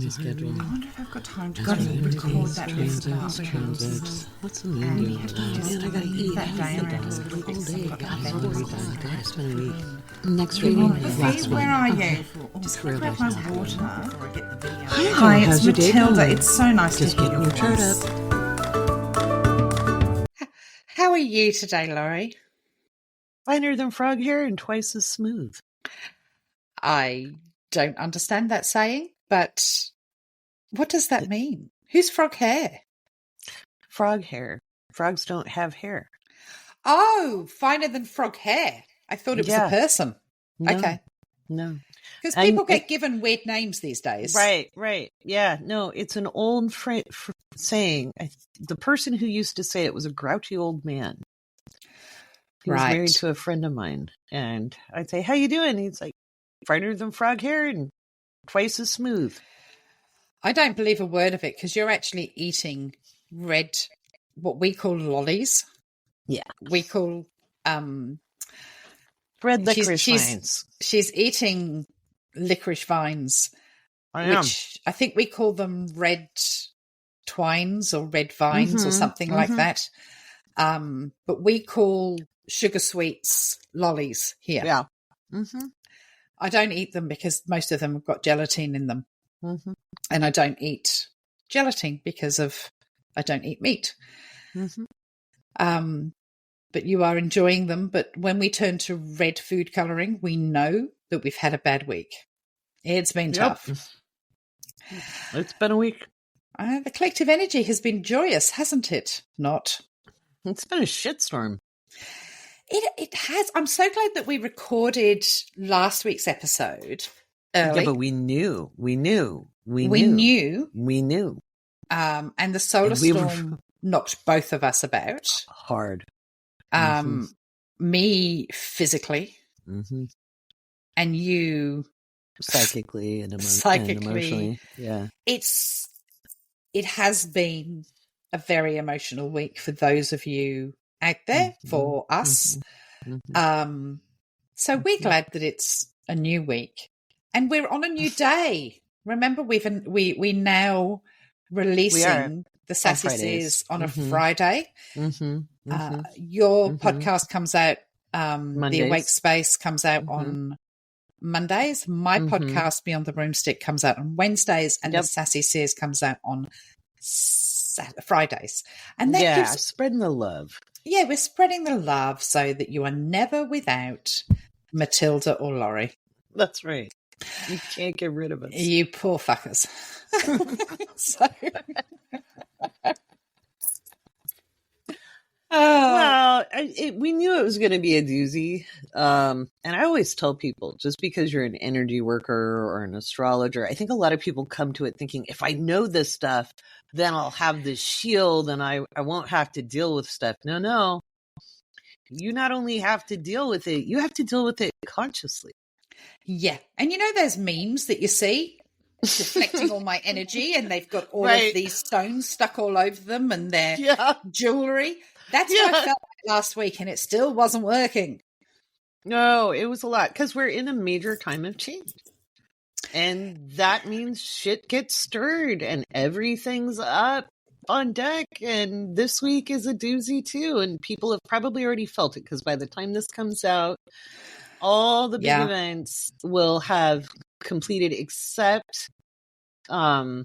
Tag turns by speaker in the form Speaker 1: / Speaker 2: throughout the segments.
Speaker 1: busy schedule.
Speaker 2: I wonder if I've got time to record that bit about
Speaker 1: transits. What's the moon
Speaker 2: and
Speaker 1: doing
Speaker 2: you have to
Speaker 1: today?
Speaker 2: just
Speaker 1: I gotta eat.
Speaker 2: that day
Speaker 1: I
Speaker 2: around
Speaker 1: gotta
Speaker 2: a little bit
Speaker 1: all
Speaker 2: so
Speaker 1: day.
Speaker 2: I've got
Speaker 1: God,
Speaker 2: that
Speaker 1: it's
Speaker 2: bit.
Speaker 1: a long day. It's been a week. Next reading is last
Speaker 2: Sophie,
Speaker 1: week.
Speaker 2: where are you?
Speaker 1: Okay.
Speaker 2: I'm
Speaker 1: Just
Speaker 2: just going to grab
Speaker 1: realized
Speaker 2: my
Speaker 1: now.
Speaker 2: water.
Speaker 1: Hi,
Speaker 2: Hi, it's
Speaker 1: how's your day
Speaker 2: Matilda.
Speaker 1: going?
Speaker 2: It's so nice
Speaker 1: Just
Speaker 2: to hear
Speaker 1: getting
Speaker 2: your
Speaker 1: your chart
Speaker 2: voice.
Speaker 3: How are you today, Laurie?
Speaker 1: Finer than frog hair and twice as smooth.
Speaker 3: I don't understand that saying, but what does that mean? Who's frog hair?
Speaker 1: Frog hair. Frogs don't have hair.
Speaker 3: Oh, finer than frog hair. I thought it was a person.
Speaker 1: No,
Speaker 3: Okay.
Speaker 1: No.
Speaker 3: Because people get given weird names these days.
Speaker 1: Right. Yeah, no, it's an old saying. The person who used to say it was a grouchy old man. He was married to a friend of mine. And I'd say, how you doing? He's like, finer than frog hair and twice as smooth.
Speaker 3: I don't believe a word of it because you're actually eating red, what we call lollies.
Speaker 1: Yeah.
Speaker 3: We call...
Speaker 1: red licorice vines.
Speaker 3: She's eating licorice vines, which I think we call them red twines or red vines or something like that. But we call sugar sweets lollies here.
Speaker 1: Yeah.
Speaker 3: I don't eat them because most of them have got gelatin in them. And I don't eat gelatin because I don't eat meat. But you are enjoying them. But when we turn to red food colouring, we know that we've had a bad week. It's been tough.
Speaker 1: It's been a week.
Speaker 3: The collective energy has been joyous, hasn't it? Not.
Speaker 1: It's been a shitstorm.
Speaker 3: It has. I'm so glad that we recorded last week's episode early.
Speaker 1: Yeah, but we knew.
Speaker 3: And the solar storm knocked both of us about.
Speaker 1: Hard.
Speaker 3: Me physically, and you
Speaker 1: psychically and emotionally. Yeah,
Speaker 3: it has been a very emotional week for those of you out there. For us, so we're glad that it's a new week and we're on a new day. Remember, we now releasing the Sassy Seers on a Friday. Your podcast comes out, The Awake Space comes out on Mondays. My podcast, Beyond the Broomstick, comes out on Wednesdays, and the Sassy Seers comes out on Fridays. And that
Speaker 1: spreading the love.
Speaker 3: Yeah, we're spreading the love so that you are never without Matilda or Laurie.
Speaker 1: That's right. You can't get rid of us.
Speaker 3: You poor fuckers.
Speaker 1: Well, we knew it was going to be a doozy. And I always tell people, just because you're an energy worker or an astrologer, I think a lot of people come to it thinking, if I know this stuff, then I'll have this shield and I won't have to deal with stuff. No. You not only have to deal with it, you have to deal with it consciously.
Speaker 3: Yeah. And you know those memes that you see deflecting all my energy and they've got all of these stones stuck all over them and their jewelry? That's what I felt like last week, and it still wasn't working.
Speaker 1: No, it was a lot because we're in a major time of change. And that means shit gets stirred and everything's up on deck. And this week is a doozy too. And people have probably already felt it because by the time this comes out, all the big events will have completed except, well,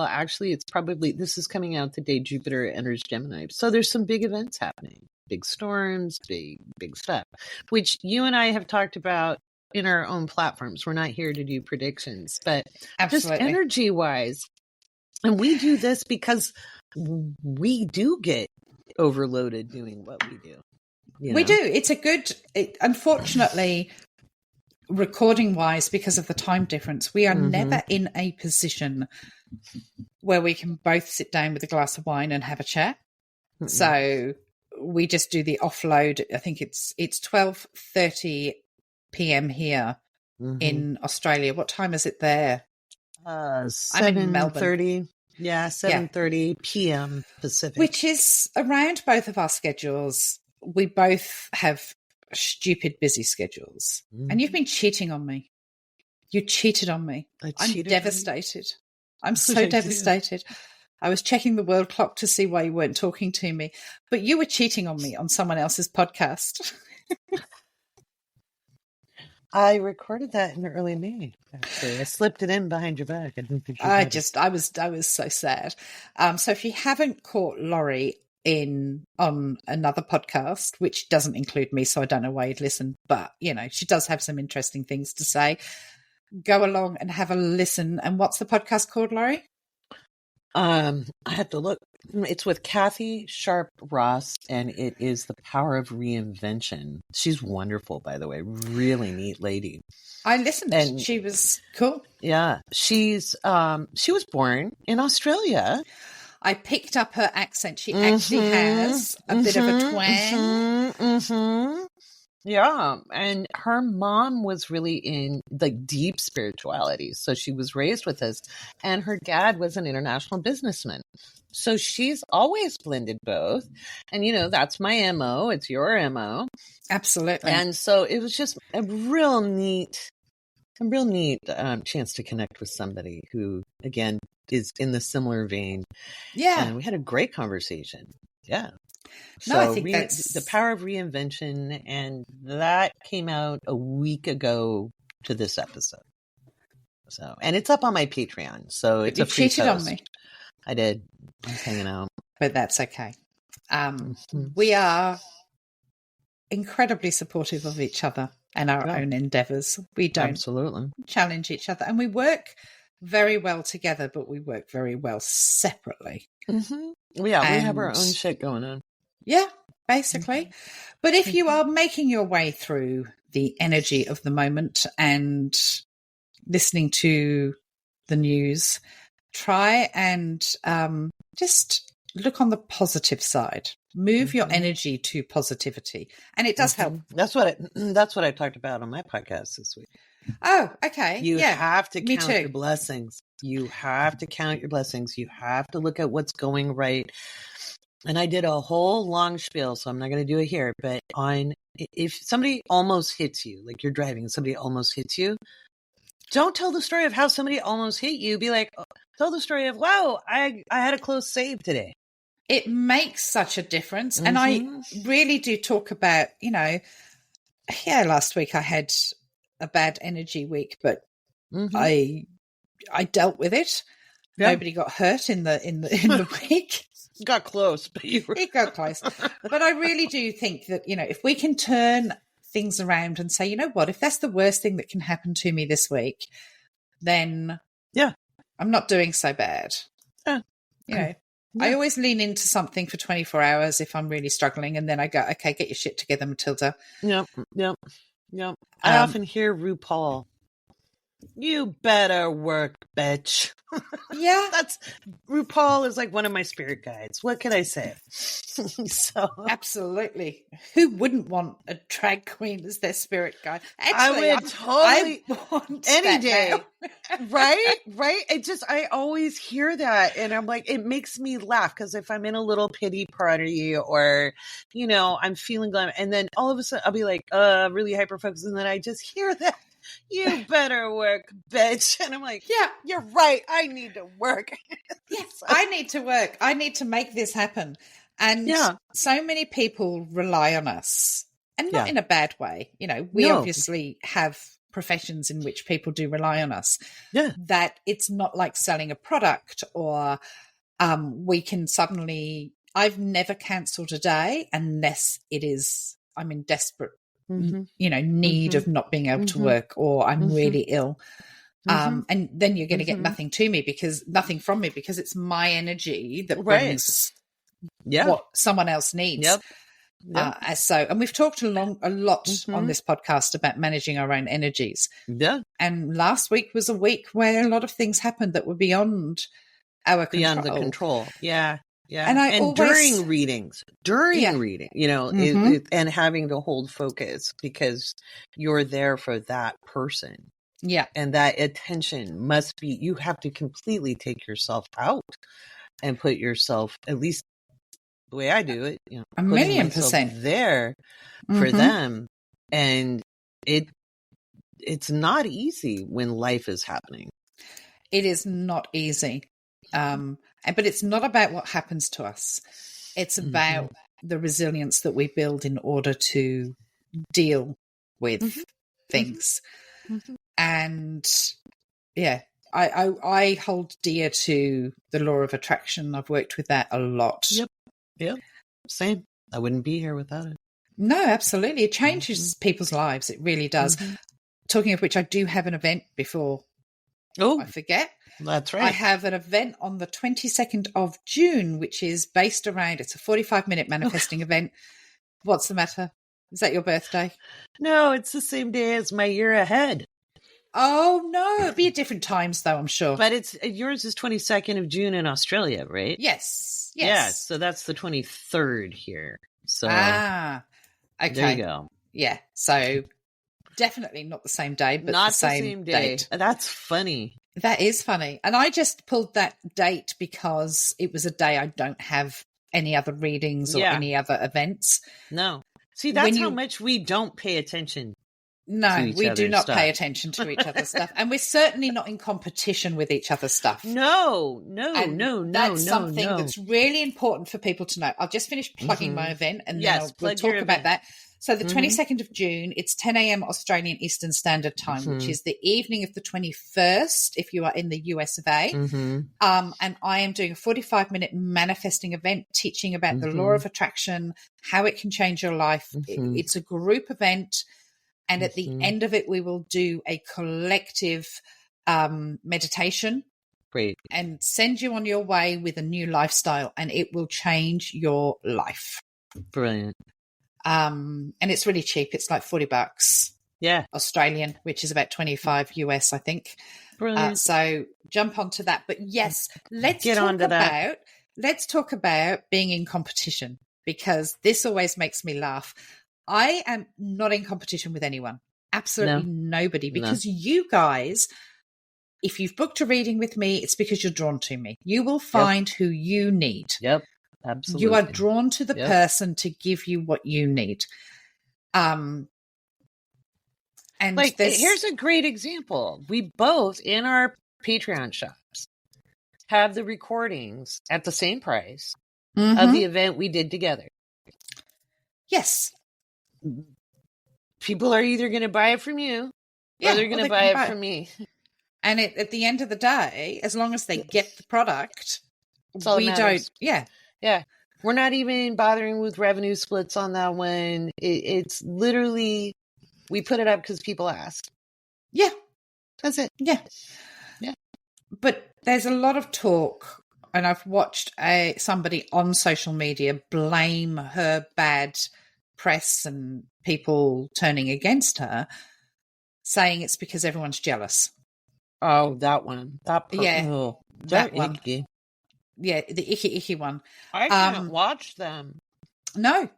Speaker 1: actually, it's probably, this is coming out the day Jupiter enters Gemini. So there's some big events happening, big storms, big stuff, which you and I have talked about in our own platforms. We're not here to do predictions, but just energy wise. And we do this because we do get overloaded doing what we do.
Speaker 3: We do. It's a good, unfortunately, recording wise, because of the time difference, we are never in a position where we can both sit down with a glass of wine and have a chat. So we just do the offload. I think it's 12:30 p.m. here in Australia. What time is it there?
Speaker 1: 7:30. Yeah, 7:30 p.m. Pacific.
Speaker 3: Which is around both of our schedules. We both have stupid busy schedules. And you've been cheating on me. You cheated on me. I'm devastated. I'm so devastated. I was checking the world clock to see why you weren't talking to me, but you were cheating on me on someone else's podcast.
Speaker 1: I recorded that in early May. Actually, I slipped it in behind your back. I didn't think
Speaker 3: I was so sad. So if you haven't caught Laurie on another podcast, which doesn't include me, so I don't know why you'd listen, but she does have some interesting things to say. Go along and have a listen. And what's the podcast called, Laurie?
Speaker 1: I have to look. It's with Kathy Sharp Ross, and it is The Power of Reinvention. She's wonderful, by the way. Really neat lady.
Speaker 3: I listened, and she was cool.
Speaker 1: Yeah, she was born in Australia.
Speaker 3: I picked up her accent. She actually has a bit of a twang.
Speaker 1: Yeah, and her mom was really in deep spirituality, so she was raised with this, and her dad was an international businessman. So she's always blended both, and that's my MO. It's your MO,
Speaker 3: absolutely.
Speaker 1: And so it was just a real neat chance to connect with somebody who, again, is in the similar vein.
Speaker 3: Yeah,
Speaker 1: and we had a great conversation. Yeah.
Speaker 3: No,
Speaker 1: so
Speaker 3: I think that's
Speaker 1: The Power of Reinvention, and that came out a week ago to this episode. So, and it's up on my Patreon. So it's
Speaker 3: you
Speaker 1: a free
Speaker 3: cheated
Speaker 1: post.
Speaker 3: on me.
Speaker 1: I did. I was hanging out,
Speaker 3: but that's okay. We are incredibly supportive of each other and our own endeavors. We don't
Speaker 1: absolutely
Speaker 3: challenge each other, and we work very well together, but we work very well separately.
Speaker 1: Mm-hmm. Yeah, we have our own shit going on.
Speaker 3: Yeah, basically. But if you are making your way through the energy of the moment and listening to the news, try and just look on the positive side. Move your energy to positivity, and it does help.
Speaker 1: That's what I talked about on my podcast this week.
Speaker 3: Oh, okay.
Speaker 1: You have to count your blessings. You have to count your blessings. You have to look at what's going right. And I did a whole long spiel, so I'm not going to do it here. But if somebody almost hits you, like you're driving and somebody almost hits you, don't tell the story of how somebody almost hit you. Be like, tell the story of, wow, I had a close save today.
Speaker 3: It makes such a difference. And I really do talk about, last week I had a bad energy week, but I dealt with it. Yeah. Nobody got hurt in the week.
Speaker 1: Got close, but
Speaker 3: it got close. But I really do think that, if we can turn things around and say, you know what, if that's the worst thing that can happen to me this week, then I'm not doing so bad. I always lean into something for 24 hours if I'm really struggling, and then I go, okay, get your shit together, Matilda.
Speaker 1: Yep. I often hear RuPaul, you better work, bitch.
Speaker 3: Yeah.
Speaker 1: RuPaul is like one of my spirit guides. What can I say? So
Speaker 3: absolutely. Who wouldn't want a drag queen as their spirit guide?
Speaker 1: Actually, I want any day. Right? I always hear that, and I'm like, it makes me laugh, because if I'm in a little pity party or, I'm feeling glum, and then all of a sudden I'll be like, really hyper focused, and then I just hear that. You better work, bitch. And I'm like, yeah, you're right. I need to work.
Speaker 3: Yes, I need to work. I need to make this happen. And so many people rely on us, and not in a bad way. We obviously have professions in which people do rely on us.
Speaker 1: Yeah.
Speaker 3: That it's not like selling a product, or we can suddenly, I've never cancelled a day unless I'm in desperate need of not being able to work, or I'm really ill. And then you're going to get nothing from me, because it's my energy that brings what someone else needs.
Speaker 1: Yep.
Speaker 3: And we've talked a lot on this podcast about managing our own energies.
Speaker 1: Yeah.
Speaker 3: And last week was a week where a lot of things happened that were beyond our control.
Speaker 1: Beyond the control. Yeah. Yeah.
Speaker 3: And
Speaker 1: during readings, and having to hold focus, because you're there for that person.
Speaker 3: Yeah.
Speaker 1: And that attention you have to completely take yourself out and put yourself, at least the way I do it,
Speaker 3: 1,000,000%
Speaker 1: there for them. And it's not easy when life is happening.
Speaker 3: It is not easy. But it's not about what happens to us. It's about the resilience that we build in order to deal with things. And yeah, I hold dear to the law of attraction. I've worked with that a lot.
Speaker 1: Yep. Same. I wouldn't be here without it.
Speaker 3: No, absolutely. It changes people's lives. It really does. Talking of which, I do have an event before I forget.
Speaker 1: That's right.
Speaker 3: I have an event on the 22nd of June, which is based around, it's a 45-minute manifesting event. What's the matter? Is that your birthday?
Speaker 1: No, it's the same day as my year ahead.
Speaker 3: Oh, no. It'll be at different times, though, I'm sure.
Speaker 1: But it's yours is 22nd of June in Australia, right?
Speaker 3: Yes.
Speaker 1: Yeah, so that's the 23rd here. So
Speaker 3: okay.
Speaker 1: There you go.
Speaker 3: Yeah, so definitely not the same day, but
Speaker 1: not
Speaker 3: the same
Speaker 1: day.
Speaker 3: date.
Speaker 1: That's funny.
Speaker 3: That is funny. And I just pulled that date because it was a day I don't have any other readings or any other events.
Speaker 1: No. See, that's how much we don't pay attention.
Speaker 3: No, we do not pay attention to each other's stuff. And we're certainly not in competition with each other's stuff.
Speaker 1: No.
Speaker 3: That's something that's really important for people to know. I'll just finish plugging my event and then we'll talk about that. So the 22nd of June, it's 10 a.m. Australian Eastern Standard Time, which is the evening of the 21st if you are in the US of A. And I am doing a 45-minute manifesting event teaching about the law of attraction, how it can change your life. It's a group event. And at the end of it, we will do a collective meditation.
Speaker 1: Great.
Speaker 3: And send you on your way with a new lifestyle, and it will change your life.
Speaker 1: Brilliant.
Speaker 3: And it's really cheap. It's like $40.
Speaker 1: Yeah.
Speaker 3: Australian, which is about 25 US, I think.
Speaker 1: Brilliant.
Speaker 3: So jump onto that. But yes, let's talk about being in competition, because this always makes me laugh. I am not in competition with anyone. Absolutely nobody. Because you guys, if you've booked a reading with me, it's because you're drawn to me. You will find who you need.
Speaker 1: Yep. Absolutely.
Speaker 3: You are drawn to the person to give you what you need. And
Speaker 1: here's a great example. We both, in our Patreon shops, have the recordings at the same price of the event we did together.
Speaker 3: Yes.
Speaker 1: People are either going to buy it from you or they're going to buy it from me.
Speaker 3: And at the end of the day, as long as they get the product, we don't. Yeah.
Speaker 1: We're not even bothering with revenue splits on that one. It's literally, we put it up because people asked.
Speaker 3: Yeah.
Speaker 1: That's it.
Speaker 3: Yeah. But there's a lot of talk, and I've watched somebody on social media blame her bad press and people turning against her, saying it's because everyone's jealous.
Speaker 1: Oh, that one. That
Speaker 3: one.
Speaker 1: Icky.
Speaker 3: Yeah, the icky one.
Speaker 1: I can't watch them.
Speaker 3: No.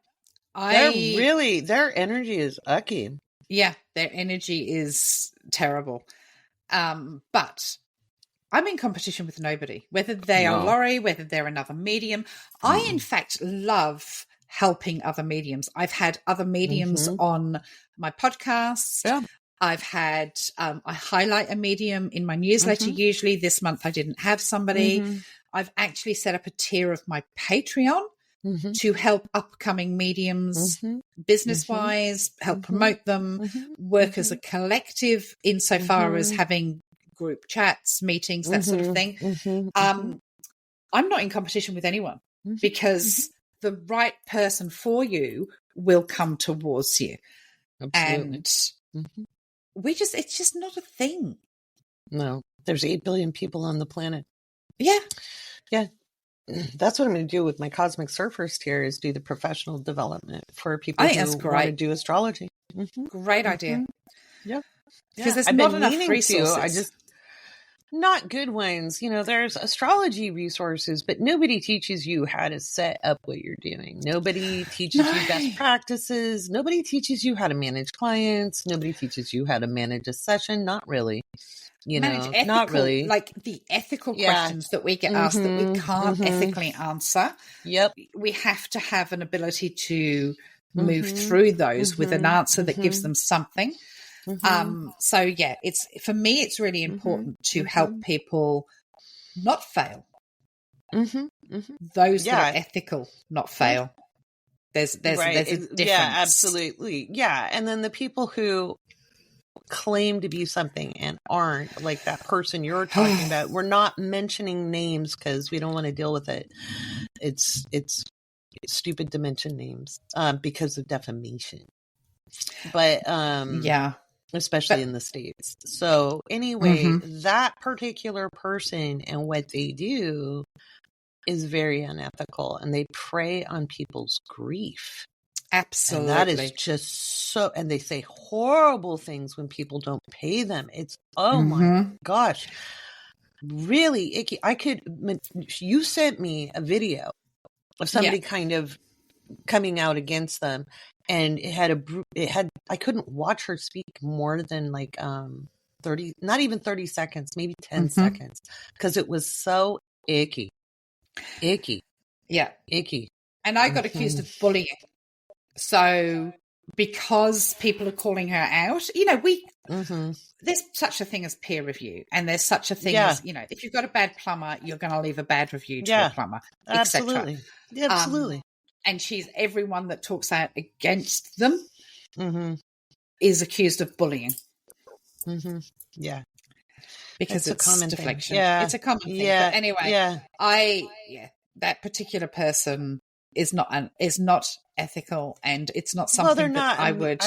Speaker 1: Their energy is icky.
Speaker 3: Yeah, their energy is terrible. But I'm in competition with nobody, whether they are Laurie, whether they're another medium. I, in fact, love helping other mediums. I've had other mediums on my podcasts. Yeah. I've had, I highlight a medium in my newsletter. Usually this month I didn't have somebody. I've actually set up a tier of my Patreon to help upcoming mediums business-wise, help promote them, work as a collective insofar as having group chats, meetings, that sort of thing. I'm not in competition with anyone because the right person for you will come towards you. Absolutely. And it's just not a thing.
Speaker 1: No, there's 8 billion people on the planet.
Speaker 3: Yeah.
Speaker 1: That's what I'm going to do with my Cosmic Surfers here, is do the professional development for people who want to do astrology.
Speaker 3: Great idea.
Speaker 1: Yeah.
Speaker 3: Because there's not enough resources.
Speaker 1: I just, not good ones. There's astrology resources, but nobody teaches you how to set up what you're doing. Nobody teaches you best practices. Nobody teaches you how to manage clients. Nobody teaches you how to manage a session. Not really.
Speaker 3: Ethical,
Speaker 1: not really.
Speaker 3: Like the ethical questions that we get asked that we can't ethically answer.
Speaker 1: Yep.
Speaker 3: We have to have an ability to move through those with an answer that gives them something. So yeah, it's for me, it's really important to help people not fail. Those that are ethical not fail. There's a difference.
Speaker 1: Yeah, absolutely. Yeah. And then the people who claim to be something and aren't, like that person you're talking about, we're not mentioning names because we don't want to deal with it. It's stupid to mention names because of defamation. But especially in the States. So anyway, that particular person and what they do is very unethical, and they prey on people's grief.
Speaker 3: Absolutely.
Speaker 1: And that is just so, and they say horrible things when people don't pay them. It's, oh my gosh, really icky. You sent me a video of somebody kind of coming out against them, and I couldn't watch her speak more than like 30, not even 30 seconds, maybe 10 seconds, because it was so icky.
Speaker 3: Yeah.
Speaker 1: Icky.
Speaker 3: And I got accused of bullying. So because people are calling her out, there's such a thing as peer review, and there's such a thing as, if you've got a bad plumber, you're going to leave a bad review to a plumber,
Speaker 1: absolutely. Absolutely.
Speaker 3: And everyone that talks out against them is accused of bullying.
Speaker 1: Yeah.
Speaker 3: Because it's a common deflection.
Speaker 1: Thing. Yeah.
Speaker 3: It's a common thing. Yeah. But anyway, that particular person is not ethical, and it's not something that I would.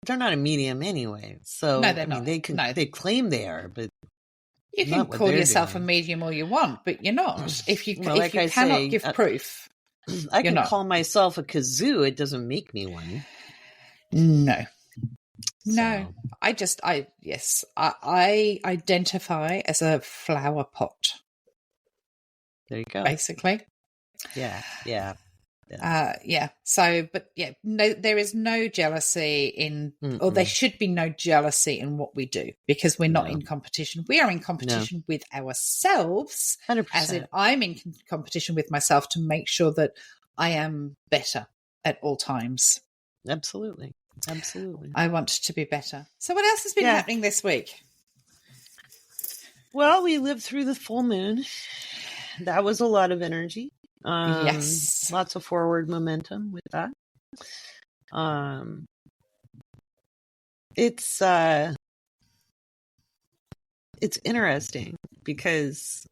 Speaker 1: They're not a medium anyway, so
Speaker 3: no, they're not.
Speaker 1: They claim they are, but
Speaker 3: you can call yourself a medium all you want, but you're not. If you cannot give proof,
Speaker 1: I can call myself a kazoo. It doesn't make me one.
Speaker 3: No. No, I identify as a flower pot.
Speaker 1: There you go.
Speaker 3: Basically.
Speaker 1: Yeah.
Speaker 3: So, but no, there is no jealousy or there should be no jealousy in what we do, because we're not in competition. We are in competition with ourselves,
Speaker 1: 100%.
Speaker 3: as in I'm in competition with myself to make sure that I am better at all times.
Speaker 1: Absolutely.
Speaker 3: I want to be better. So what else has been happening this week?
Speaker 1: Well, we lived through the full moon. That was a lot of energy.
Speaker 3: Yes.
Speaker 1: Lots of forward momentum with that. It's interesting because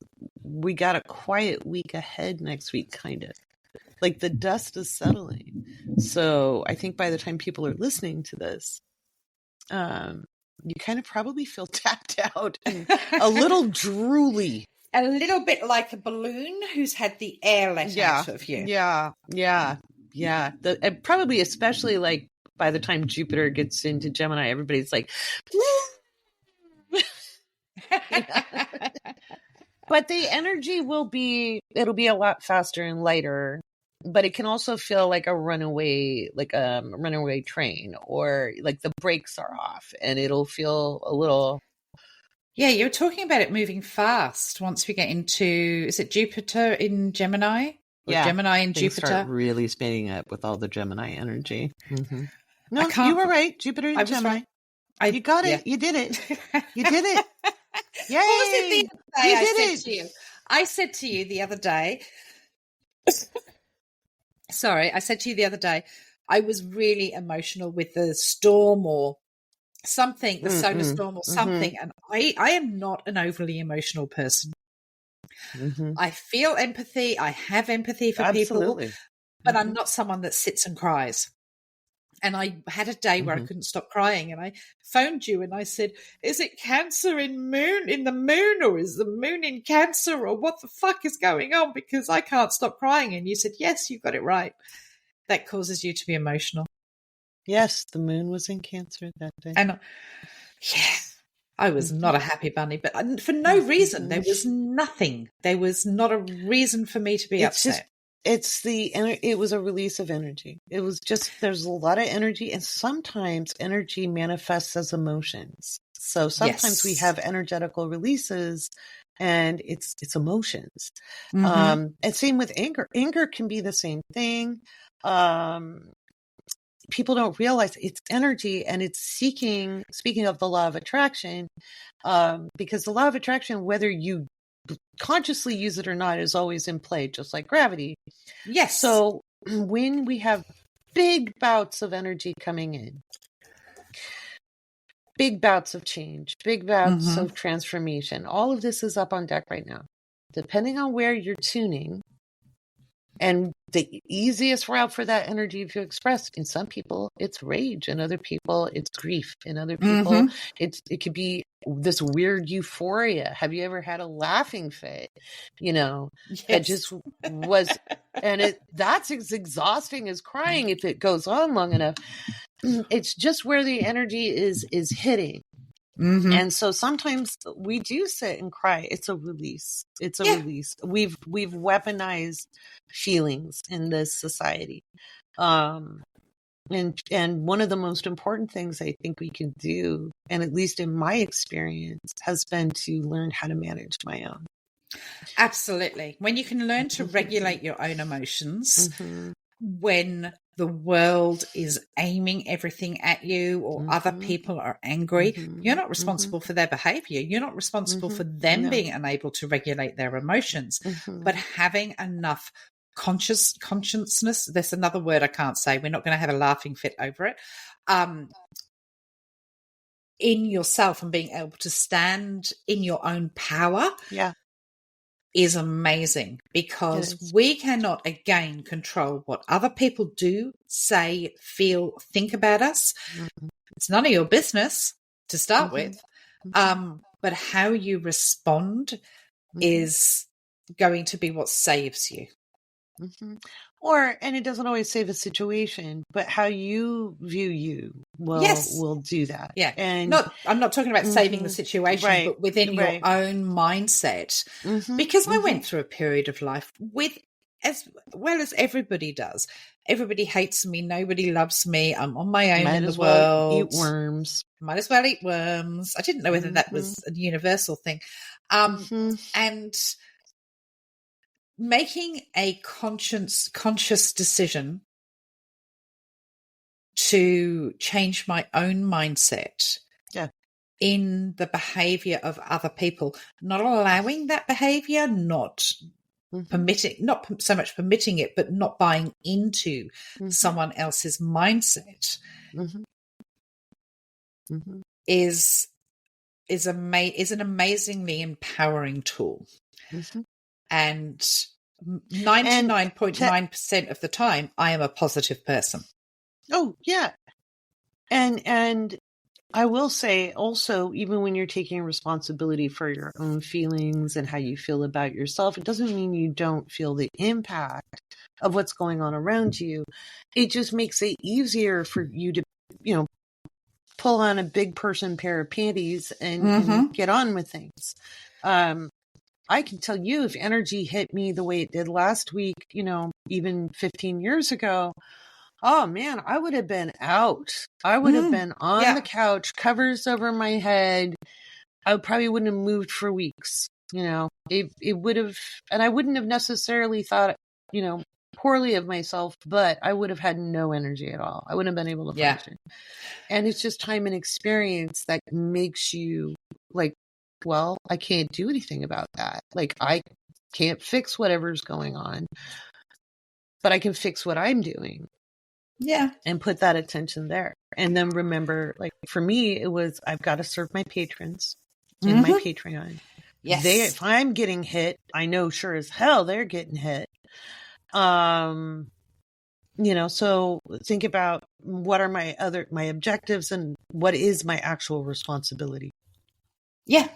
Speaker 1: we got a quiet week ahead next week, kind of. Like the dust is settling. So I think by the time people are listening to this, you kind of probably feel tapped out and a little drooly.
Speaker 3: A little bit like a balloon who's had the air let out of you.
Speaker 1: Yeah. And probably especially like by the time Jupiter gets into Gemini, everybody's like, but the energy it'll be a lot faster and lighter, but it can also feel like a runaway train, or like the brakes are off and it'll feel a little.
Speaker 3: Yeah, you're talking about it moving fast once we get into, is it Jupiter in Gemini? Or Gemini in Jupiter?
Speaker 1: Start really speeding up with all the Gemini energy. No, you were right. Jupiter in Gemini. Right. You got it. Yeah. You did it. You did it. Yay!
Speaker 3: What was it the other day I said to you the other day, sorry, I said to you the other day, I was really emotional with the storm or something, the solar storm or something, and I am not an overly emotional person. I feel empathy. I have empathy for people, but I'm not someone that sits and cries. And I had a day where I couldn't stop crying, and I phoned you and I said, is it Cancer in the moon, or is the moon in Cancer, or what the fuck is going on? Because I can't stop crying. And you said, yes, you got it right. That causes you to be emotional.
Speaker 1: Yes, the moon was in Cancer that day.
Speaker 3: And I was not a happy bunny, but for no reason. There was nothing. There was not a reason for me to be upset.
Speaker 1: It was a release of energy. It was just, there's a lot of energy, and sometimes energy manifests as emotions. So sometimes we have energetical releases, and it's emotions. And same with anger. Anger can be the same thing. people don't realize it's energy and it's seeking, speaking of the law of attraction, because the law of attraction, whether you consciously use it or not, is always in play, just like gravity.
Speaker 3: Yes.
Speaker 1: So when we have big bouts of energy coming in, big bouts of change, big bouts of transformation, all of this is up on deck right now. Depending on where you're tuning, and the easiest route for that energy to express, in some people, it's rage. In other people, it's grief. In other people, it could be this weird euphoria. Have you ever had a laughing fit? You know, that just was, and that's as exhausting as crying if it goes on long enough. It's just where the energy is hitting. And so sometimes we do sit and cry. It's a release. It's a release. We've weaponized feelings in this society. And one of the most important things I think we can do, and at least in my experience, has been to learn how to manage my own.
Speaker 3: Absolutely. When you can learn to regulate your own emotions, when the world is aiming everything at you or other people are angry, you're not responsible for their behavior. You're not responsible for them being unable to regulate their emotions, but having enough consciousness, there's another word I can't say. We're not going to have a laughing fit over it. In yourself and being able to stand in your own power. Yeah. Is amazing, because we cannot again control what other people do, say, feel, think about us. It's none of your business to start with. But how you respond is going to be what saves you. And it doesn't always save a situation, but how you view you will do that. Yeah. And I'm not talking about saving the situation, but within your own mindset. Because I went through a period of life with, as well as everybody does. Everybody hates me. Nobody loves me. I'm on my own in the world.
Speaker 1: Eat worms.
Speaker 3: Might as well eat worms. I didn't know whether that was a universal thing. And making a conscious decision to change my own mindset in the behavior of other people, not allowing that behavior, not permitting, not so much permitting it, but not buying into someone else's mindset is an amazingly empowering tool. And 99.9% of the time, I am a positive person.
Speaker 1: Oh, yeah. And I will say also, even when you're taking responsibility for your own feelings and how you feel about yourself, it doesn't mean you don't feel the impact of what's going on around you. It just makes it easier for you to, pull on a big person pair of panties and get on with things. I can tell you, if energy hit me the way it did last week, even 15 years ago, oh man, I would have been out. I would have been on the couch, covers over my head. I probably wouldn't have moved for weeks. It would have, and I wouldn't have necessarily thought, poorly of myself, but I would have had no energy at all. I wouldn't have been able to function. And it's just time and experience that makes you like, well, I can't do anything about that. Like, I can't fix whatever's going on, but I can fix what I'm doing. Yeah. And put that attention there. And then remember, like, for me, it was, I've got to serve my patrons in my Patreon. Yes. If I'm getting hit, I know sure as hell they're getting hit. So think about what are my objectives and what is my actual responsibility.
Speaker 3: Yeah.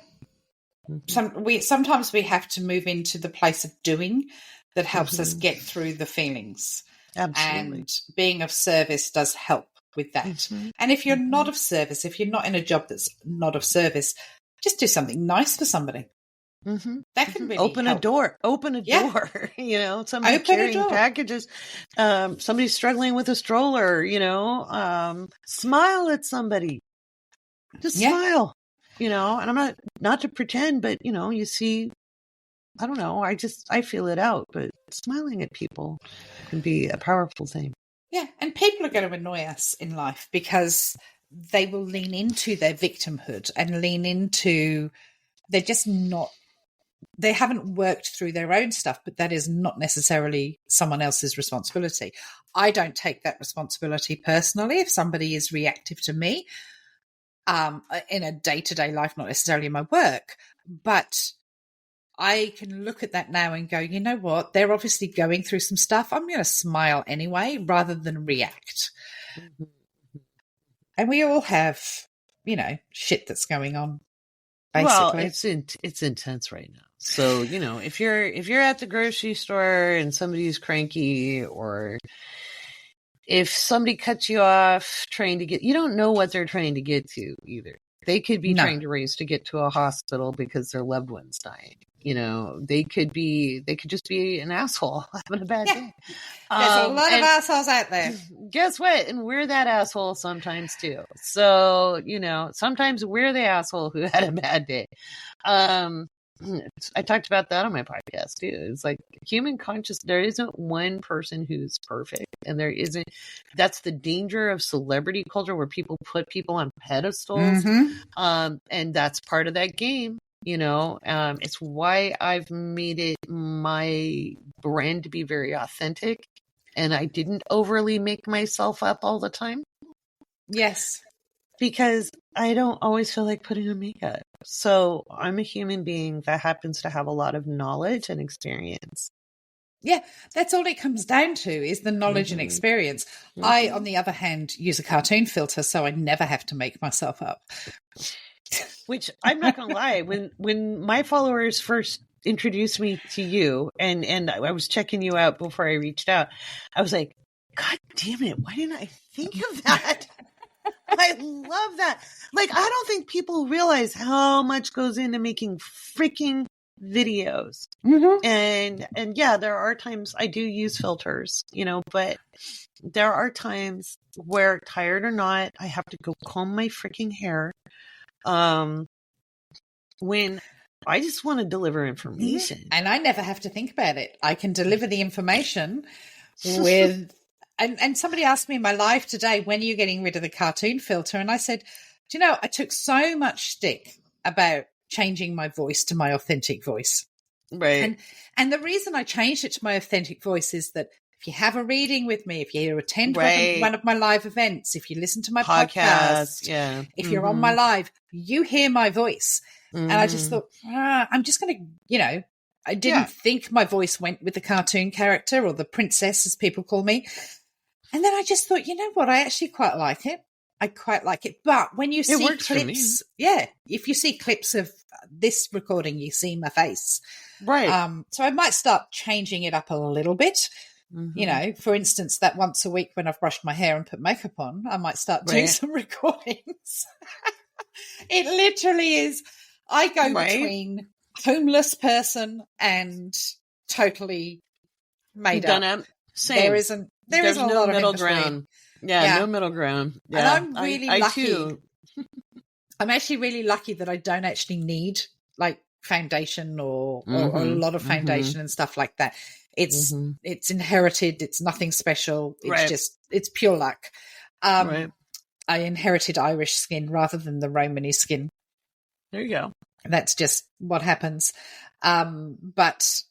Speaker 3: Sometimes we have to move into the place of doing that helps us get through the feelings. Absolutely. And being of service does help with that. And if you're not of service, if you're not in a job that's not of service, just do something nice for somebody. That can really
Speaker 1: open
Speaker 3: help.
Speaker 1: a door. Somebody carrying packages. Somebody's struggling with a stroller. Smile at somebody. Just smile. And I'm not to pretend, but you see, I don't know. I feel it out, but smiling at people can be a powerful thing.
Speaker 3: Yeah, and people are going to annoy us in life because they will lean into their victimhood and lean into, they're just not, they haven't worked through their own stuff, but that is not necessarily someone else's responsibility. I don't take that responsibility personally if somebody is reactive to me in a day-to-day life, not necessarily in my work, but I can look at that now and go, you know what? They're obviously going through some stuff. I'm going to smile anyway rather than react.
Speaker 1: Mm-hmm.
Speaker 3: And we all have, shit that's going on. Basically.
Speaker 1: Well, it's intense right now. So, if you're at the grocery store and somebody's cranky, or if somebody cuts you off trying to you don't know what they're trying to get to either. They could be trying to race to get to a hospital because their loved one's dying. They could just be an asshole having a bad day.
Speaker 3: There's a lot of assholes out there.
Speaker 1: Guess what? And we're that asshole sometimes too. So, sometimes we're the asshole who had a bad day. I talked about that on my podcast too. It's like human conscious. There isn't one person who's perfect, and there isn't. That's the danger of celebrity culture, where people put people on pedestals, and that's part of that game. It's why I've made it my brand to be very authentic, and I didn't overly make myself up all the time.
Speaker 3: Yes.
Speaker 1: Because I don't always feel like putting on makeup. So I'm a human being that happens to have a lot of knowledge and experience.
Speaker 3: Yeah, that's all it comes down to, is the knowledge and experience. I, on the other hand, use a cartoon filter, so I never have to make myself up.
Speaker 1: Which, I'm not going to lie, when my followers first introduced me to you, and I was checking you out before I reached out, I was like, God damn it, why didn't I think of that? I love that. Like, I don't think people realize how much goes into making freaking videos. And yeah, there are times I do use filters, but there are times where, tired or not, I have to go comb my freaking hair. When I just want to deliver information.
Speaker 3: And I never have to think about it. I can deliver the information with... And somebody asked me in my live today, when are you getting rid of the cartoon filter? And I said, I took so much stick about changing my voice to my authentic voice.
Speaker 1: Right.
Speaker 3: And the reason I changed it to my authentic voice is that if you have a reading with me, if you attend one of my live events, if you listen to my podcast, if you're on my live, you hear my voice. And I just thought, I'm just going to, I didn't think my voice went with the cartoon character, or the princess, as people call me. And then I just thought, you know what? I actually quite like it. I quite like it. But when you see clips, if you see clips of this recording, you see my face.
Speaker 1: Right.
Speaker 3: So I might start changing it up a little bit. For instance, that once a week when I've brushed my hair and put makeup on, I might start doing some recordings. It literally is. I go between homeless person and totally made up.
Speaker 1: Same.
Speaker 3: There's
Speaker 1: no
Speaker 3: a lot
Speaker 1: middle
Speaker 3: of
Speaker 1: ground. Yeah, no middle ground. Yeah.
Speaker 3: And I'm really lucky. Too. I'm actually really lucky that I don't actually need like foundation or a lot of foundation and stuff like that. It's inherited. It's nothing special. It's it's pure luck. I inherited Irish skin rather than the Romany skin.
Speaker 1: There you go.
Speaker 3: That's just what happens. But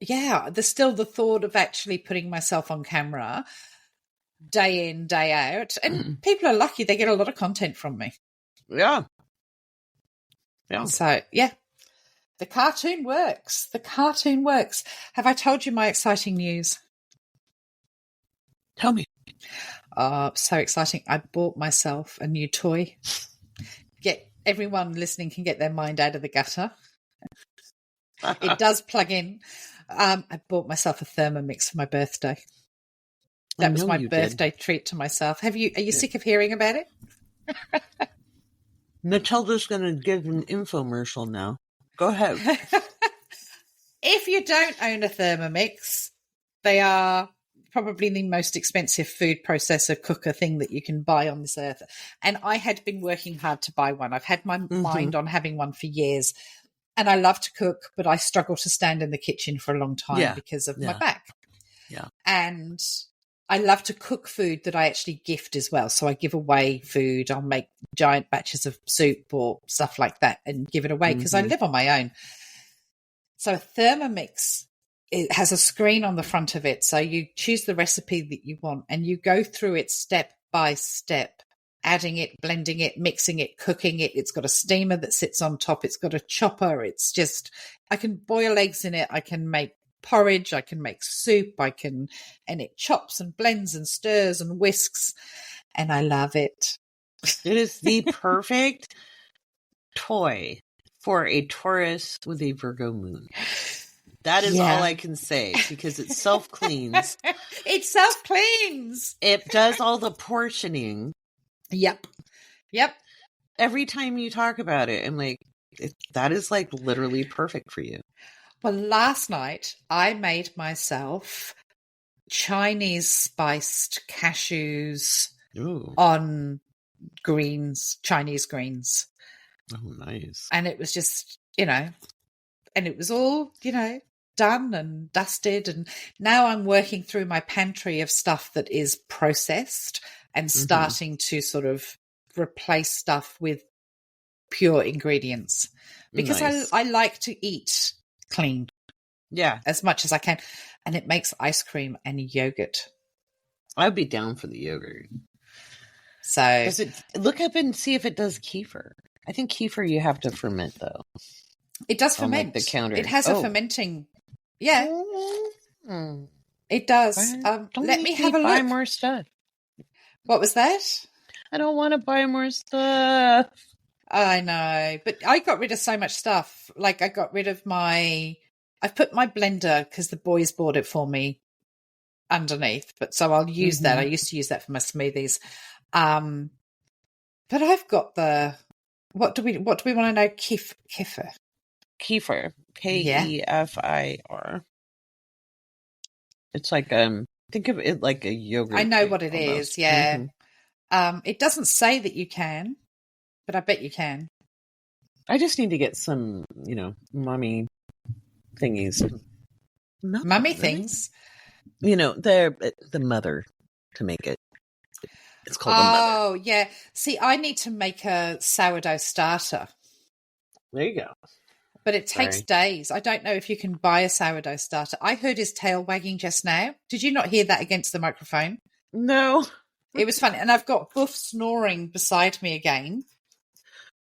Speaker 3: yeah, there's still the thought of actually putting myself on camera day in, day out. And people are lucky. They get a lot of content from me.
Speaker 1: Yeah. Yeah.
Speaker 3: So, yeah. The cartoon works. The cartoon works. Have I told you my exciting news?
Speaker 1: Tell me.
Speaker 3: So exciting. I bought myself a new toy. Everyone listening can get their mind out of the gutter. It does plug in. I bought myself a Thermomix for my birthday. That was my birthday treat to myself. Are you sick of hearing about it?
Speaker 1: Matilda's going to give an infomercial now. Go ahead.
Speaker 3: If you don't own a Thermomix, they are probably the most expensive food processor cooker thing that you can buy on this earth. And I had been working hard to buy one. I've had my mind on having one for years. And I love to cook, but I struggle to stand in the kitchen for a long time because of my back.
Speaker 1: Yeah.
Speaker 3: And I love to cook food that I actually gift as well. So I give away food. I'll make giant batches of soup or stuff like that and give it away because I live on my own. So a Thermomix, it has a screen on the front of it. So you choose the recipe that you want and you go through it step by step, adding it, blending it, mixing it, cooking it. It's got a steamer that sits on top. It's got a chopper. It's just, I can boil eggs in it. I can make porridge. I can make soup. And it chops and blends and stirs and whisks. And I love it.
Speaker 1: It is the perfect toy for a Taurus with a Virgo moon. That is all I can say because it self-cleans.
Speaker 3: It self-cleans.
Speaker 1: It does all the portioning.
Speaker 3: Yep.
Speaker 1: Every time you talk about it, I'm like, that is like literally perfect for you.
Speaker 3: Well, last night I made myself Chinese spiced cashews on Chinese greens.
Speaker 1: Oh, nice.
Speaker 3: And it was just, and it was all, done and dusted. And now I'm working through my pantry of stuff that is processed and starting to sort of replace stuff with pure ingredients because I like to eat clean.
Speaker 1: Yeah.
Speaker 3: As much as I can. And it makes ice cream and yogurt.
Speaker 1: I'd be down for the yogurt.
Speaker 3: So
Speaker 1: look up and see if it does kefir. I think kefir you have to ferment though.
Speaker 3: It does ferment.
Speaker 1: Like the counter.
Speaker 3: It has a fermenting. Yeah. It does. Let me have a look.
Speaker 1: Buy more stuff.
Speaker 3: What was that?
Speaker 1: I don't want to buy more stuff.
Speaker 3: I know, but I got rid of so much stuff. Like I got rid of I've put my blender because the boys bought it for me underneath, but so I'll use that. I used to use that for my smoothies. But I've got what do we want to know? Kefir.
Speaker 1: Kefir. Kefir. It's like think of it like a yogurt.
Speaker 3: I know what it is. Yeah. It doesn't say that you can, but I bet you can.
Speaker 1: I just need to get some, mummy thingies.
Speaker 3: Mummy things?
Speaker 1: The mother to make it. It's called the mother.
Speaker 3: Oh, yeah. See, I need to make a sourdough starter.
Speaker 1: There you go.
Speaker 3: But it takes days. I don't know if you can buy a sourdough starter. I heard his tail wagging just now. Did you not hear that against the microphone?
Speaker 1: No.
Speaker 3: It was funny. And I've got Buff snoring beside me again.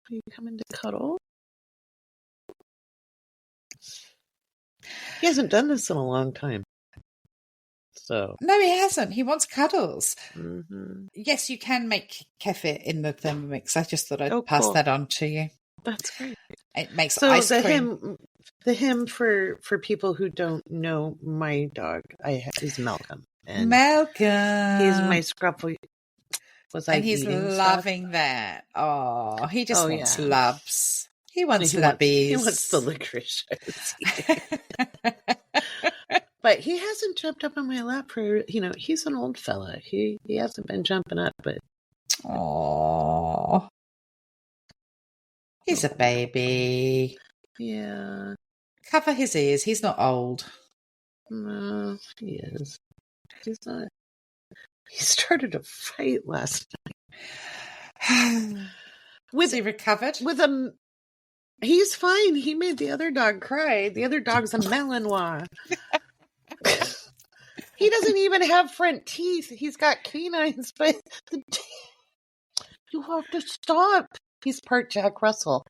Speaker 1: Are you coming to cuddle? He hasn't done this in a long time. So
Speaker 3: no, he hasn't. He wants cuddles.
Speaker 1: Mm-hmm.
Speaker 3: Yes, you can make kefir in the Thermomix. I just thought I'd pass that on to you.
Speaker 1: That's great.
Speaker 3: It makes ice cream.
Speaker 1: The hymn for people who don't know my dog is Malcolm. And
Speaker 3: Malcolm.
Speaker 1: He's my scruffy.
Speaker 3: And he's loving
Speaker 1: stuff?
Speaker 3: That. Oh, he just wants lubs. He wants lubbies.
Speaker 1: He wants the licorice. But he hasn't jumped up on my lap for, he's an old fella. He hasn't been jumping up, but.
Speaker 3: Oh. He's a baby.
Speaker 1: Yeah.
Speaker 3: Cover his ears. He's not old.
Speaker 1: No, he is. He's not. He started a fight last night.
Speaker 3: Was he recovered?
Speaker 1: He's fine. He made the other dog cry. The other dog's a Malinois. He doesn't even have front teeth. He's got canines, but you have to stop. He's part Jack Russell.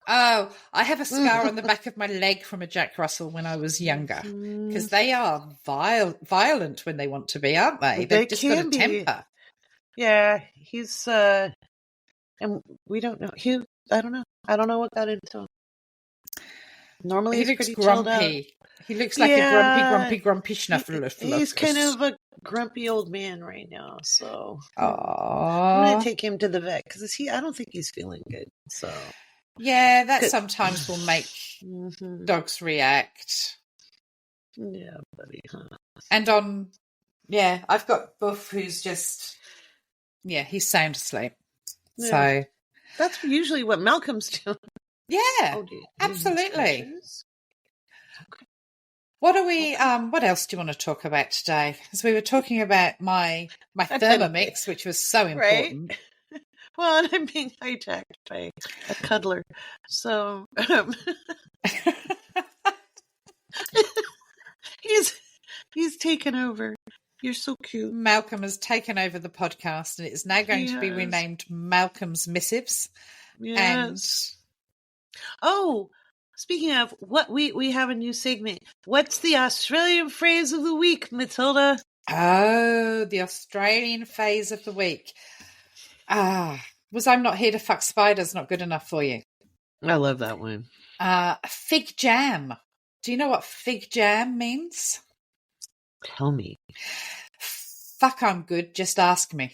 Speaker 3: Oh, I have a scar on the back of my leg from a Jack Russell when I was younger. Because they are violent when they want to be, aren't they? They've just got a temper.
Speaker 1: Yeah, he's and we don't know. I don't know. I don't know what got into him. Normally
Speaker 3: he
Speaker 1: he's
Speaker 3: looks
Speaker 1: pretty chilled out.
Speaker 3: grumpy. He looks like a grumpy Schnuffler.
Speaker 1: He's kind of a grumpy old man right now, so
Speaker 3: I'm
Speaker 1: going to take him to the vet because I don't think he's feeling good. So
Speaker 3: yeah, that sometimes will make dogs react.
Speaker 1: Yeah, buddy. Huh?
Speaker 3: And I've got Buff who's just he's sound asleep. Yeah. So
Speaker 1: that's usually what Malcolm's doing.
Speaker 3: Yeah, absolutely. What else do you want to talk about today? Because we were talking about my Thermomix, which was so important.
Speaker 1: Right? Well, and I'm being hijacked by a cuddler. So he's taken over. You're so cute.
Speaker 3: Malcolm has taken over the podcast, and it's now going to be renamed Malcolm's Missives.
Speaker 1: Yes. Oh, speaking of what, we have a new segment. What's the Australian phrase of the week, Matilda?
Speaker 3: Oh, the Australian phase of the week. Was I'm not here to fuck spiders not good enough for you?
Speaker 1: I love that one.
Speaker 3: Fig jam. Do you know what fig jam means?
Speaker 1: Tell me.
Speaker 3: Fuck, I'm good. Just ask me.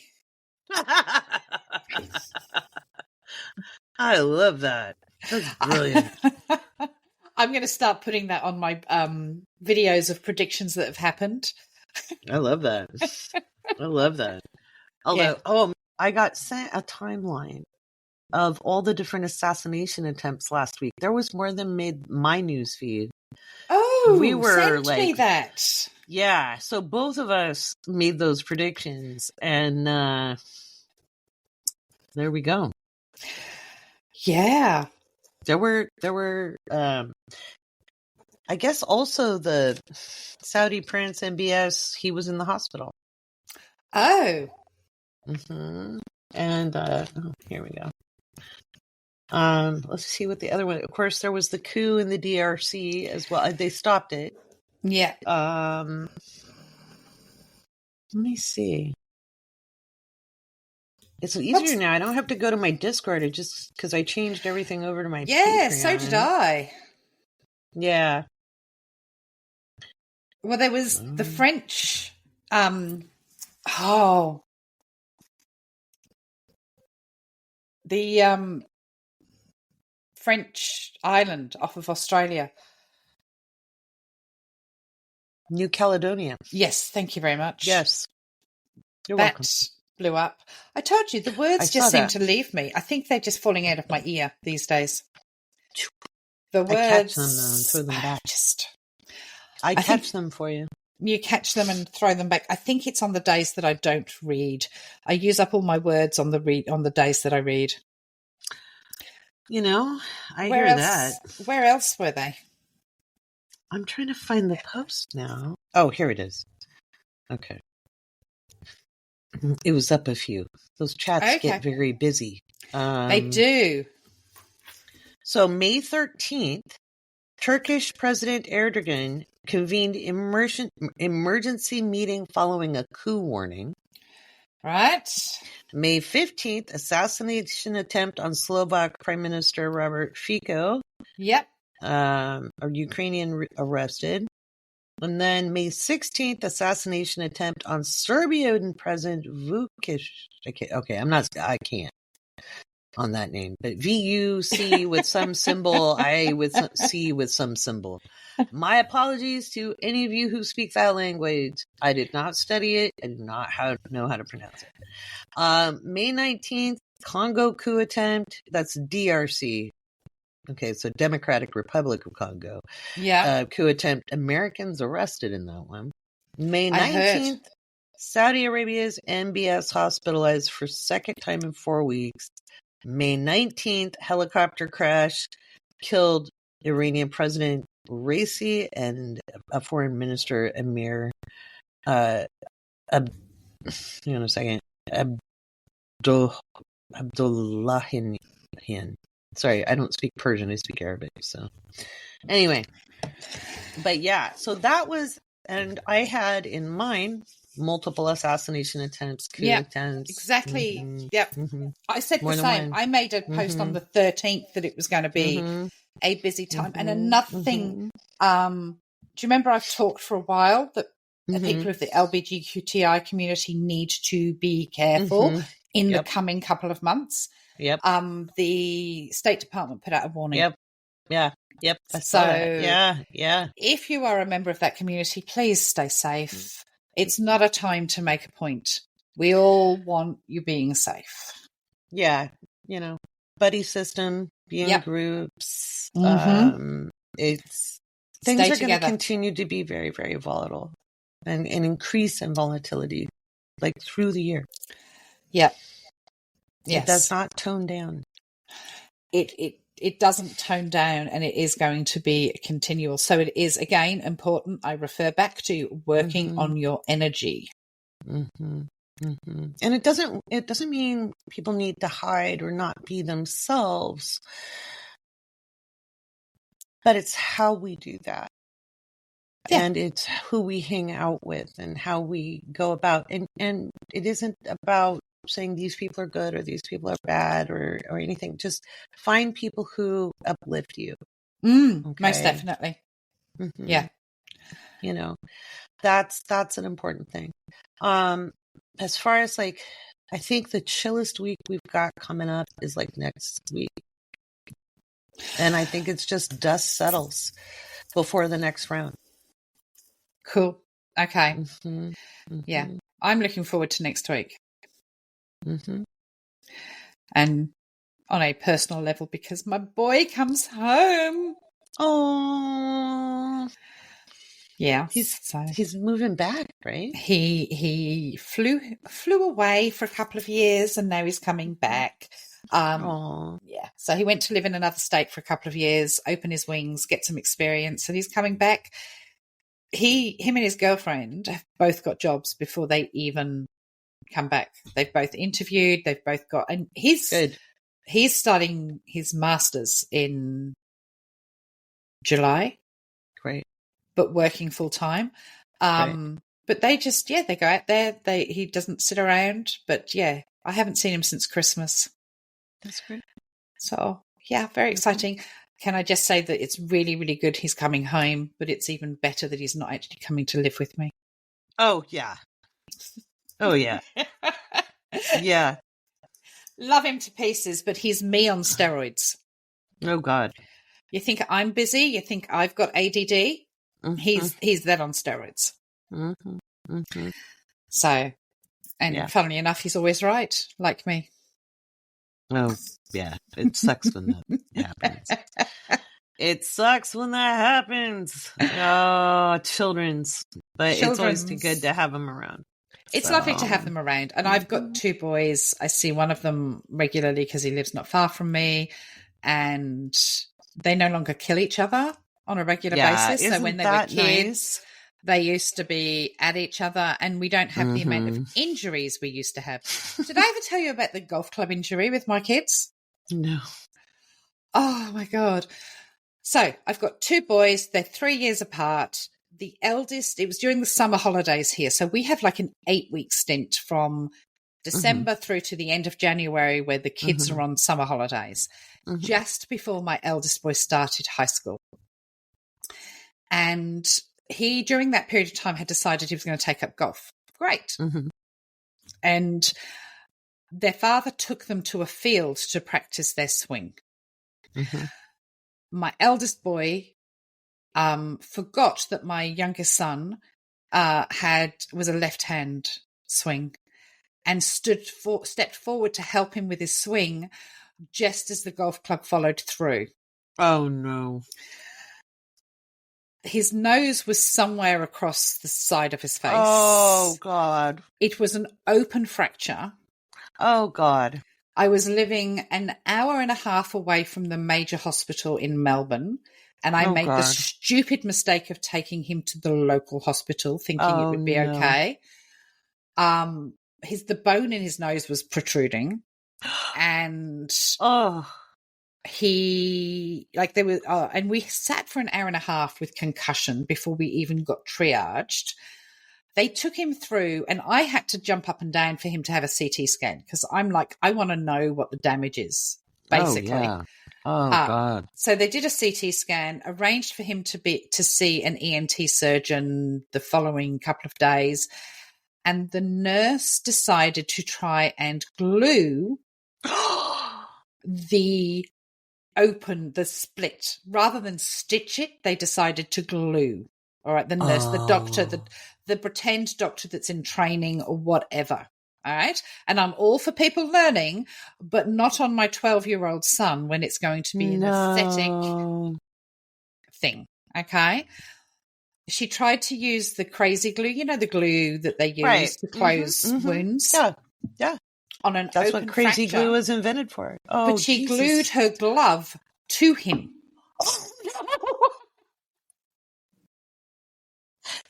Speaker 1: I love that. That's brilliant.
Speaker 3: I'm going to start putting that on my videos of predictions that have happened.
Speaker 1: I love that. I love that. Although, I got sent a timeline of all the different assassination attempts last week. There was more than made my news feed.
Speaker 3: Oh, we were send me that.
Speaker 1: Yeah, so both of us made those predictions, and there we go.
Speaker 3: Yeah.
Speaker 1: There were I guess also the Saudi Prince MBS, he was in the hospital.
Speaker 3: Oh.
Speaker 1: Mm-hmm. And here we go. Let's see what the other one. Of course, there was the coup in the DRC as well. They stopped it.
Speaker 3: Yeah.
Speaker 1: Let me see. It's easier now. I don't have to go to my Discord. It just because I changed everything over to my Patreon.
Speaker 3: So did I.
Speaker 1: Yeah.
Speaker 3: Well, there was the French. The French island off of Australia.
Speaker 1: New Caledonia.
Speaker 3: Yes, thank you very much.
Speaker 1: Yes. You're welcome.
Speaker 3: Blew up. I told you, the words just seem to leave me. I think they're just falling out of my ear these days. The words. I
Speaker 1: catch them and throw them back. I catch them for you.
Speaker 3: You catch them and throw them back. I think it's on the days that I don't read. I use up all my words on the days that I read.
Speaker 1: You know, I hear that.
Speaker 3: Where else were they?
Speaker 1: I'm trying to find the post now. Oh, here it is. Okay. It was up a few. Those chats get very busy.
Speaker 3: They do.
Speaker 1: So May 13th, Turkish President Erdogan convened emergency meeting following a coup warning.
Speaker 3: Right.
Speaker 1: May 15th, assassination attempt on Slovak Prime Minister Robert Fico.
Speaker 3: Yep.
Speaker 1: A Ukrainian arrested. And then May 16th, assassination attempt on Serbian President Vučić. I can't on that name, but VUC with some symbol, I with C with some symbol. My apologies to any of you who speak that language. I did not study it. I do not know how to pronounce it. May 19th, Congo coup attempt. That's DRC. Okay, so Democratic Republic of Congo.
Speaker 3: Yeah.
Speaker 1: Coup attempt. Americans arrested in that one. May 19th, Saudi Arabia's MBS hospitalized for second time in 4 weeks. May 19th, helicopter crash killed Iranian President Raisi and a foreign minister, Emir. Hang on a second. Abdullahian. Sorry, I don't speak Persian. I speak Arabic. So anyway, but yeah, so that was, and I had in mind multiple assassination attempts, coup attempts.
Speaker 3: Exactly.
Speaker 1: Mm-hmm.
Speaker 3: Yep.
Speaker 1: Mm-hmm.
Speaker 3: I said the same. I made a post on the 13th that it was going to be a busy time. And another thing, do you remember I've talked for a while that the people of the LGBTQI community need to be careful in the coming couple of months?
Speaker 1: Yep.
Speaker 3: The State Department put out a warning.
Speaker 1: Yep. Yeah. Yep. Yeah.
Speaker 3: If you are a member of that community, please stay safe. It's not a time to make a point. We all want you being safe.
Speaker 1: Yeah. You know, buddy system, being in groups. It's Things
Speaker 3: Stay
Speaker 1: are going to
Speaker 3: together.
Speaker 1: continue to be very, very volatile and increase in volatility like through the year.
Speaker 3: Yep.
Speaker 1: It does
Speaker 3: Yes.
Speaker 1: not tone down.
Speaker 3: It doesn't tone down, and it is going to be continual. So it is, again, important. I refer back to working on your energy.
Speaker 1: And it doesn't mean people need to hide or not be themselves, but it's how we do that.
Speaker 3: Yeah.
Speaker 1: And it's who we hang out with and how we go about. And it isn't about saying these people are good or these people are bad or anything. Just find people who uplift you.
Speaker 3: Most
Speaker 1: Okay?
Speaker 3: definitely. Yeah.
Speaker 1: You know, that's an important thing. As far as like, I think the chillest week we've got coming up is like next week. And I think it's just dust settles before the next round.
Speaker 3: Cool. Okay. Yeah. I'm looking forward to next week. And on a personal level, because my boy comes home.
Speaker 1: Oh,
Speaker 3: yeah.
Speaker 1: He's moving back, right?
Speaker 3: He flew away for a couple of years, and now he's coming back. Yeah. So he went to live in another state for a couple of years, open his wings, get some experience, and he's coming back. Him and his girlfriend have both got jobs before they even come back. They've both interviewed. They've both got, and he's starting his master's in July.
Speaker 1: Great.
Speaker 3: But working full time. But they just, they go out there. He doesn't sit around, but I haven't seen him since Christmas.
Speaker 1: That's great.
Speaker 3: So very exciting. Can I just say that it's really, really good he's coming home, but it's even better that he's not actually coming to live with me.
Speaker 1: Oh, yeah. Oh, yeah. Yeah.
Speaker 3: Love him to pieces, but he's me on steroids.
Speaker 1: Oh, God.
Speaker 3: You think I'm busy? You think I've got ADD? He's that on steroids. So, and funnily enough, he's always right, like me.
Speaker 1: Oh, yeah. It sucks when that happens. It sucks when that happens. Oh, children's. But it's always too good to have them around.
Speaker 3: It's lovely to have them around. And I've got two boys. I see one of them regularly because he lives not far from me. And they no longer kill each other on a regular basis. So when they were kids, they used to be at each other, and we don't have the amount of injuries we used to have. Did I ever tell you about the golf club injury with my kids?
Speaker 1: No.
Speaker 3: Oh, my God. So I've got two boys. They're 3 years apart. The eldest, it was during the summer holidays here. So we have like an 8-week stint from December through to the end of January where the kids are on summer holidays, just before my eldest boy started high school. And he, during that period of time, had decided he was going to take up golf. Great. And their father took them to a field to practice their swing. My eldest boy forgot that my youngest son was a left-hand swing, and stepped forward to help him with his swing just as the golf club followed through.
Speaker 1: Oh, no.
Speaker 3: His nose was somewhere across the side of his face.
Speaker 1: Oh, God.
Speaker 3: It was an open fracture.
Speaker 1: Oh, God.
Speaker 3: I was living an hour and a half away from the major hospital in Melbourne, and I made the stupid mistake of taking him to the local hospital thinking it would be okay. The bone in his nose was protruding, and and we sat for an hour and a half with concussion before we even got triaged. They took him through, and I had to jump up and down for him to have a CT scan because I'm like, I want to know what the damage is, basically.
Speaker 1: Oh, God.
Speaker 3: So they did a CT scan, arranged for him to see an ENT surgeon the following couple of days, and the nurse decided to try and glue the split. Rather than stitch it, they decided to glue. All right, the nurse, the doctor, the pretend doctor that's in training or whatever. All right. And I'm all for people learning, but not on my 12-year-old son when it's going to be an aesthetic thing. Okay. She tried to use the crazy glue, the glue that they use
Speaker 1: Right.
Speaker 3: to close wounds.
Speaker 1: Yeah. Yeah.
Speaker 3: On an
Speaker 1: That's
Speaker 3: open
Speaker 1: what crazy
Speaker 3: fracture.
Speaker 1: glue was invented for. Oh,
Speaker 3: But she
Speaker 1: Jesus.
Speaker 3: glued her glove to him.
Speaker 1: Oh, no.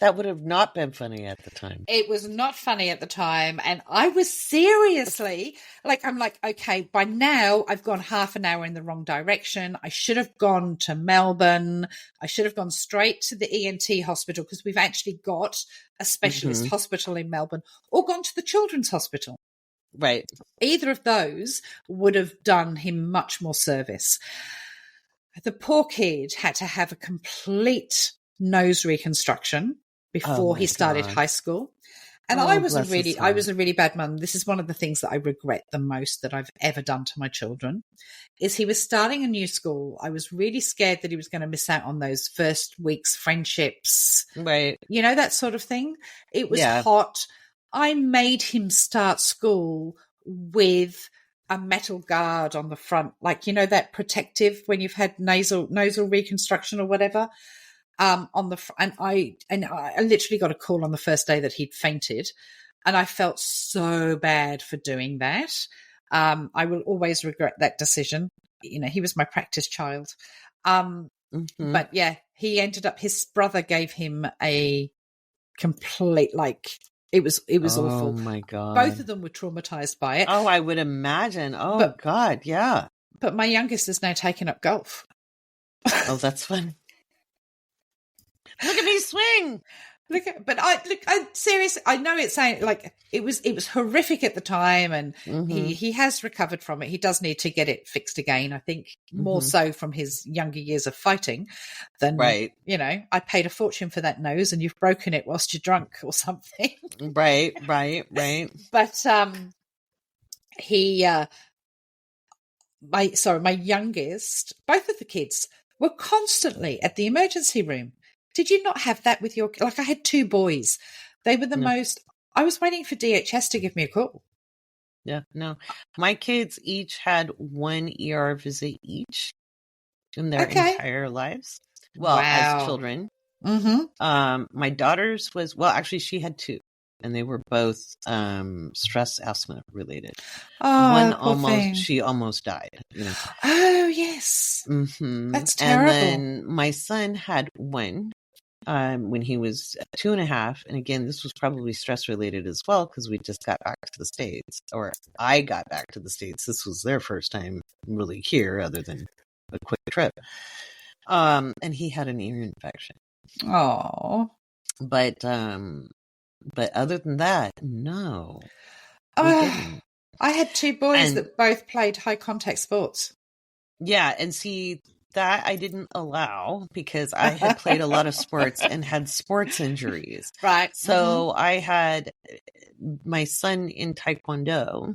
Speaker 1: That would have not been funny at the time.
Speaker 3: It was not funny at the time. And I was seriously I'm like, okay, by now I've gone half an hour in the wrong direction. I should have gone to Melbourne. I should have gone straight to the ENT hospital because we've actually got a specialist hospital in Melbourne, or gone to the children's hospital.
Speaker 1: Right.
Speaker 3: Either of those would have done him much more service. The poor kid had to have a complete nose reconstruction before he started high school. And I was a really bad mum. This is one of the things that I regret the most that I've ever done to my children, is he was starting a new school. I was really scared that he was going to miss out on those first week's friendships.
Speaker 1: Right.
Speaker 3: That sort of thing. It was hot. I made him start school with a metal guard on the front, that protective when you've had nasal reconstruction or whatever. On the and I literally got a call on the first day that he'd fainted, and I felt so bad for doing that. I will always regret that decision. He was my practice child. But yeah, he ended up. His brother gave him a complete It was awful.
Speaker 1: Oh my God.
Speaker 3: Both of them were traumatized by it.
Speaker 1: Oh, I would imagine. Oh, God, yeah.
Speaker 3: But my youngest is now taking up golf.
Speaker 1: Oh, that's fun. Look at me swing.
Speaker 3: I seriously, I know it's saying it was horrific at the time, and he has recovered from it. He does need to get it fixed again, I think, more so from his younger years of fighting than, I paid a fortune for that nose and you've broken it whilst you're drunk or something.
Speaker 1: Right.
Speaker 3: But my youngest, both of the kids were constantly at the emergency room. Did you not have that with your... I had two boys. They were the most... I was waiting for DHS to give me a call.
Speaker 1: Yeah, no. My kids each had one ER visit each in their entire lives. Well, as children. My daughter's was... Well, actually, she had two. And they were both stress asthma related.
Speaker 3: Oh,
Speaker 1: she almost died.
Speaker 3: Oh, yes. That's terrible.
Speaker 1: And then my son had one when he was 2.5. And again, this was probably stress related as well, because we just got back to the States, or I got back to the States. This was their first time really here, other than a quick trip. And he had an ear infection.
Speaker 3: Oh.
Speaker 1: But other than that, no.
Speaker 3: I had two boys that both played high contact sports.
Speaker 1: Yeah, and see, that I didn't allow because I had played a lot of sports and had sports injuries.
Speaker 3: Right.
Speaker 1: So I had my son in Taekwondo,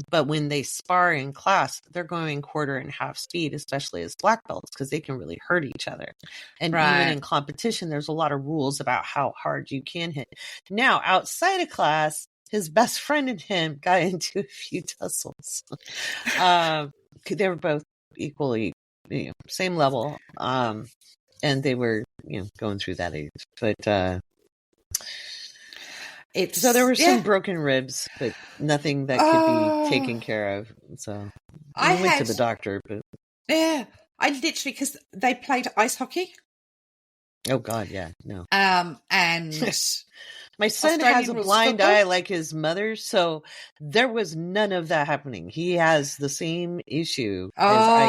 Speaker 1: but when they spar in class, they're going quarter and half speed, especially as black belts, because they can really hurt each other. And even in competition, there's a lot of rules about how hard you can hit. Now, outside of class, his best friend and him got into a few tussles. They were both equally, same level. And they were, going through that age. But so there were some broken ribs, but nothing that could be taken care of. So I went to the doctor, but
Speaker 3: I literally, because they played ice hockey.
Speaker 1: Oh God, yeah, no.
Speaker 3: And
Speaker 1: my son has a blind eye like his mother, so there was none of that happening. He has the same issue as I do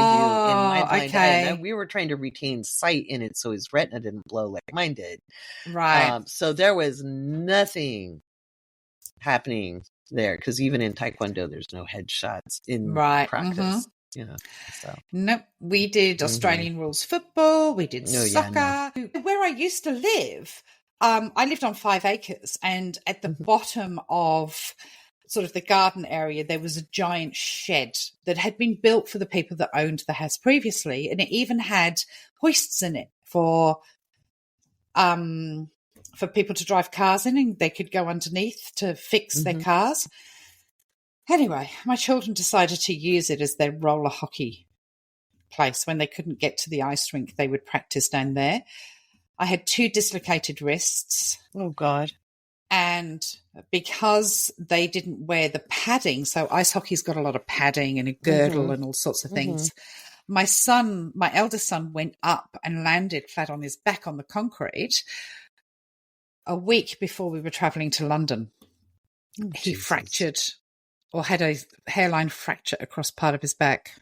Speaker 1: in my blind eye. And we were trying to retain sight in it, so his retina didn't blow like mine did.
Speaker 3: Right.
Speaker 1: So there was nothing happening there, because even in Taekwondo, there's no headshots in practice. So
Speaker 3: nope. We did Australian rules football. We did soccer. Where I used to live, I lived on 5 acres, and at the bottom of sort of the garden area, there was a giant shed that had been built for the people that owned the house previously, and it even had hoists in it for people to drive cars in, and they could go underneath to fix their cars. Anyway, my children decided to use it as their roller hockey place. When they couldn't get to the ice rink, they would practice down there. I had 2 dislocated wrists.
Speaker 1: Oh, God.
Speaker 3: And because they didn't wear the padding, so ice hockey's got a lot of padding and a girdle and all sorts of things. My eldest son, went up and landed flat on his back on the concrete a week before we were travelling to London.
Speaker 1: Oh,
Speaker 3: he
Speaker 1: Jesus.
Speaker 3: fractured or had a hairline fracture across part of his back.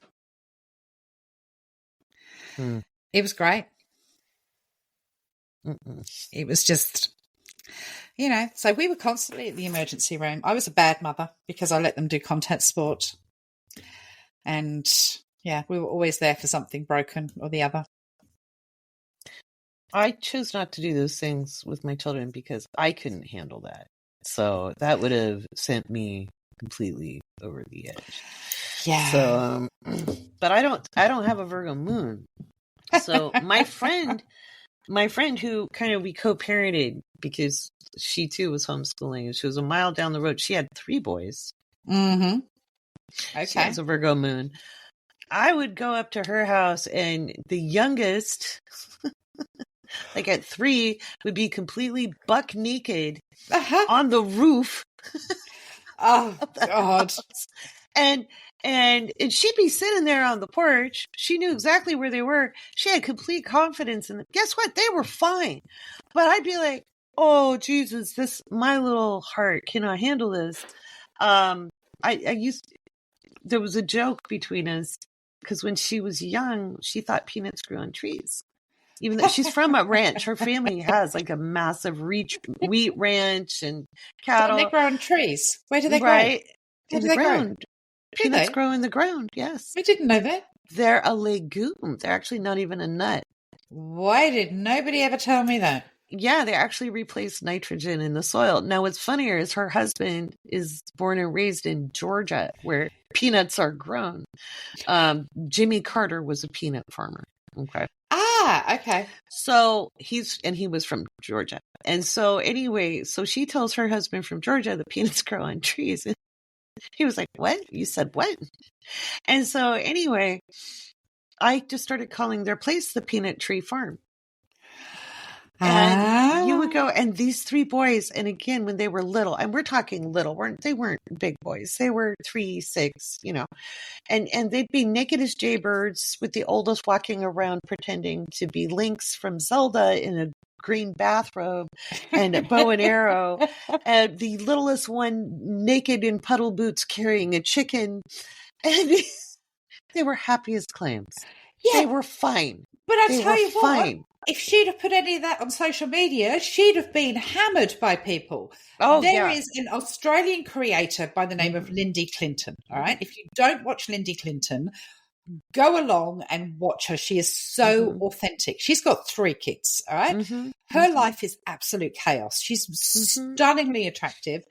Speaker 3: It was great. It was just, so we were constantly at the emergency room. I was a bad mother because I let them do contact sport. And we were always there for something broken or the other.
Speaker 1: I chose not to do those things with my children because I couldn't handle that. So that would have sent me completely over the edge.
Speaker 3: Yeah.
Speaker 1: So, but I don't have a Virgo moon. So my friend who we co-parented because she too was homeschooling and she was a mile down the road. She had 3 boys.
Speaker 3: Mm-hmm. Okay.
Speaker 1: She has a Virgo moon. I would go up to her house and the youngest, like at 3, would be completely buck naked on the roof.
Speaker 3: Oh, God.
Speaker 1: And she'd be sitting there on the porch. She knew exactly where they were. She had complete confidence in them. Guess what? They were fine. But I'd be like, oh, Jesus, my little heart cannot handle this. There was a joke between us because when she was young, she thought peanuts grew on trees. Even though she's from a ranch, her family has like a massive wheat ranch and cattle.
Speaker 3: Don't they grow on trees? Where do they grow?
Speaker 1: Right.
Speaker 3: Where
Speaker 1: In
Speaker 3: do
Speaker 1: the
Speaker 3: they
Speaker 1: ground.
Speaker 3: grow?
Speaker 1: Peanuts grow in the ground, yes.
Speaker 3: I didn't know that.
Speaker 1: They're a legume. They're actually not even a nut.
Speaker 3: Why did nobody ever tell me that?
Speaker 1: Yeah, they actually replace nitrogen in the soil. Now, what's funnier is her husband is born and raised in Georgia, where peanuts are grown. Jimmy Carter was a peanut farmer. Okay.
Speaker 3: Okay.
Speaker 1: So he was from Georgia. And so anyway, so she tells her husband from Georgia that peanuts grow on trees. And he was like, what? You said what? And so anyway, I just started calling their place the Peanut Tree Farm. And you would go, and these 3 boys, and again, when they were little, and we're talking little, they weren't big boys. They were 3, 6, and they'd be naked as jaybirds with the oldest walking around pretending to be Lynx from Zelda in a green bathrobe and a bow and arrow, and the littlest one naked in puddle boots carrying a chicken, and they were happy as clams. Yeah. They were fine.
Speaker 3: But I tell you what, if she'd have put any of that on social media, she'd have been hammered by people.
Speaker 1: Oh,
Speaker 3: There is an Australian creator by the name of Lindy Clinton. All right. If you don't watch Lindy Clinton, go along and watch her. She is so authentic. She's got 3 kids. All right. Her life is absolute chaos. She's stunningly attractive.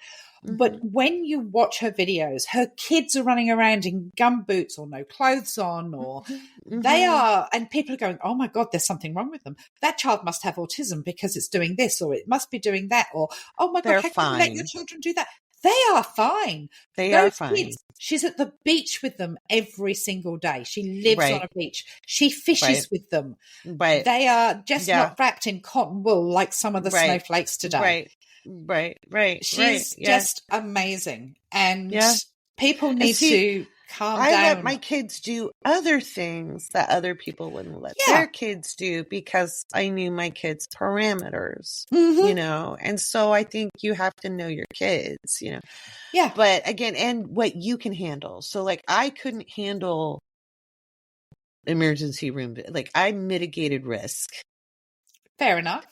Speaker 3: But when you watch her videos, her kids are running around in gumboots or no clothes on, or they are, and people are going, oh my God, there's something wrong with them. That child must have autism because it's doing this, or it must be doing that, or, oh my God, how can you let your children do that? They are fine.
Speaker 1: They are fine.
Speaker 3: Kids, she's at the beach with them every single day. She lives on a beach. She fishes with them.
Speaker 1: Right.
Speaker 3: They are just not wrapped in cotton wool like some of the snowflakes today.
Speaker 1: Right.
Speaker 3: She's just amazing. And people need to calm down.
Speaker 1: I let my kids do other things that other people wouldn't let their kids do because I knew my kids' parameters, and so I think you have to know your kids, Yeah. But again, and what you can handle. So like I couldn't handle emergency room. Like I mitigated risk.
Speaker 3: Fair enough.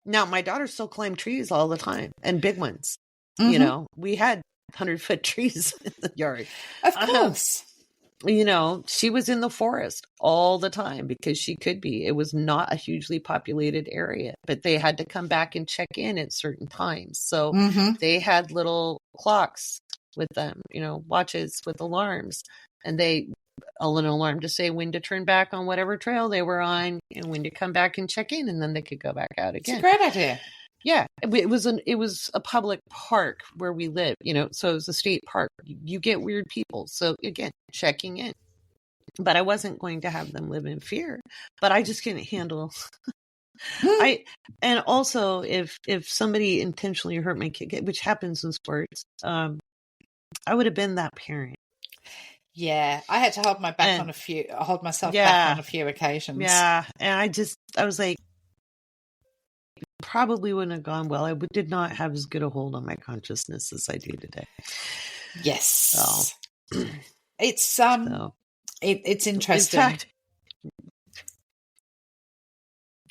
Speaker 1: Now, my daughter still climbed trees all the time and big ones. We had 100-foot trees in the yard.
Speaker 3: Of course.
Speaker 1: She was in the forest all the time because she could be. It was not a hugely populated area, but they had to come back and check in at certain times. So they had little clocks with them, watches with alarms, and an alarm to say when to turn back on whatever trail they were on and when to come back and check in, and then they could go back out again.
Speaker 3: It's a great idea.
Speaker 1: Yeah, it was a public park where we live, so it was a state park. You get weird people. So again, checking in. but I wasn't going to have them live in fear. But I just couldn't handle. And also if somebody intentionally hurt my kid, which happens in sports, I would have been that parent.
Speaker 3: Yeah, I had to hold myself back on a few occasions.
Speaker 1: Yeah, and I was like, probably wouldn't have gone well. I did not have as good a hold on my consciousness as I do today.
Speaker 3: Yes,
Speaker 1: so,
Speaker 3: it's it's interesting.
Speaker 1: In fact,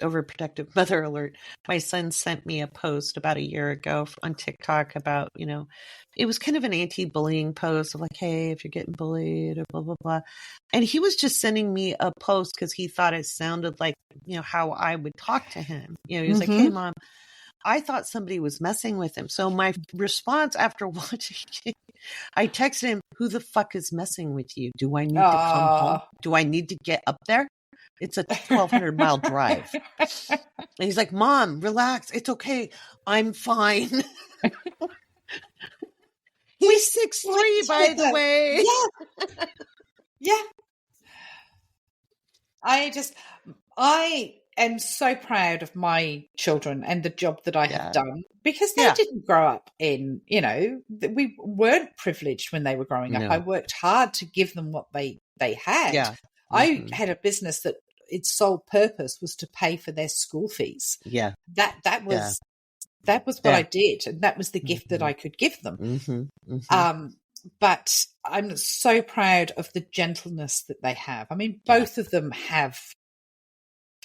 Speaker 1: overprotective mother alert. My son sent me a post about a year ago on TikTok about, it was kind of an anti-bullying post of like, hey, if you're getting bullied or blah, blah, blah. And he was just sending me a post because he thought it sounded like, how I would talk to him. He was like, hey, Mom, I thought somebody was messing with him. So my response after watching it, I texted him, who the fuck is messing with you? Do I need to come home? Do I need to get up there? It's a 1,200-mile drive. And he's like, Mom, relax. It's okay. I'm fine. He's 6'3", by the way.
Speaker 3: Yeah. Yeah. I am so proud of my children and the job that I have done, because they didn't grow up in, we weren't privileged when they were growing up. I worked hard to give them what they had.
Speaker 1: Yeah.
Speaker 3: I had a business that its sole purpose was to pay for their school fees.
Speaker 1: Yeah.
Speaker 3: That was what I did, and that was the gift that I could give them. But I'm so proud of the gentleness that they have. I mean, both of them have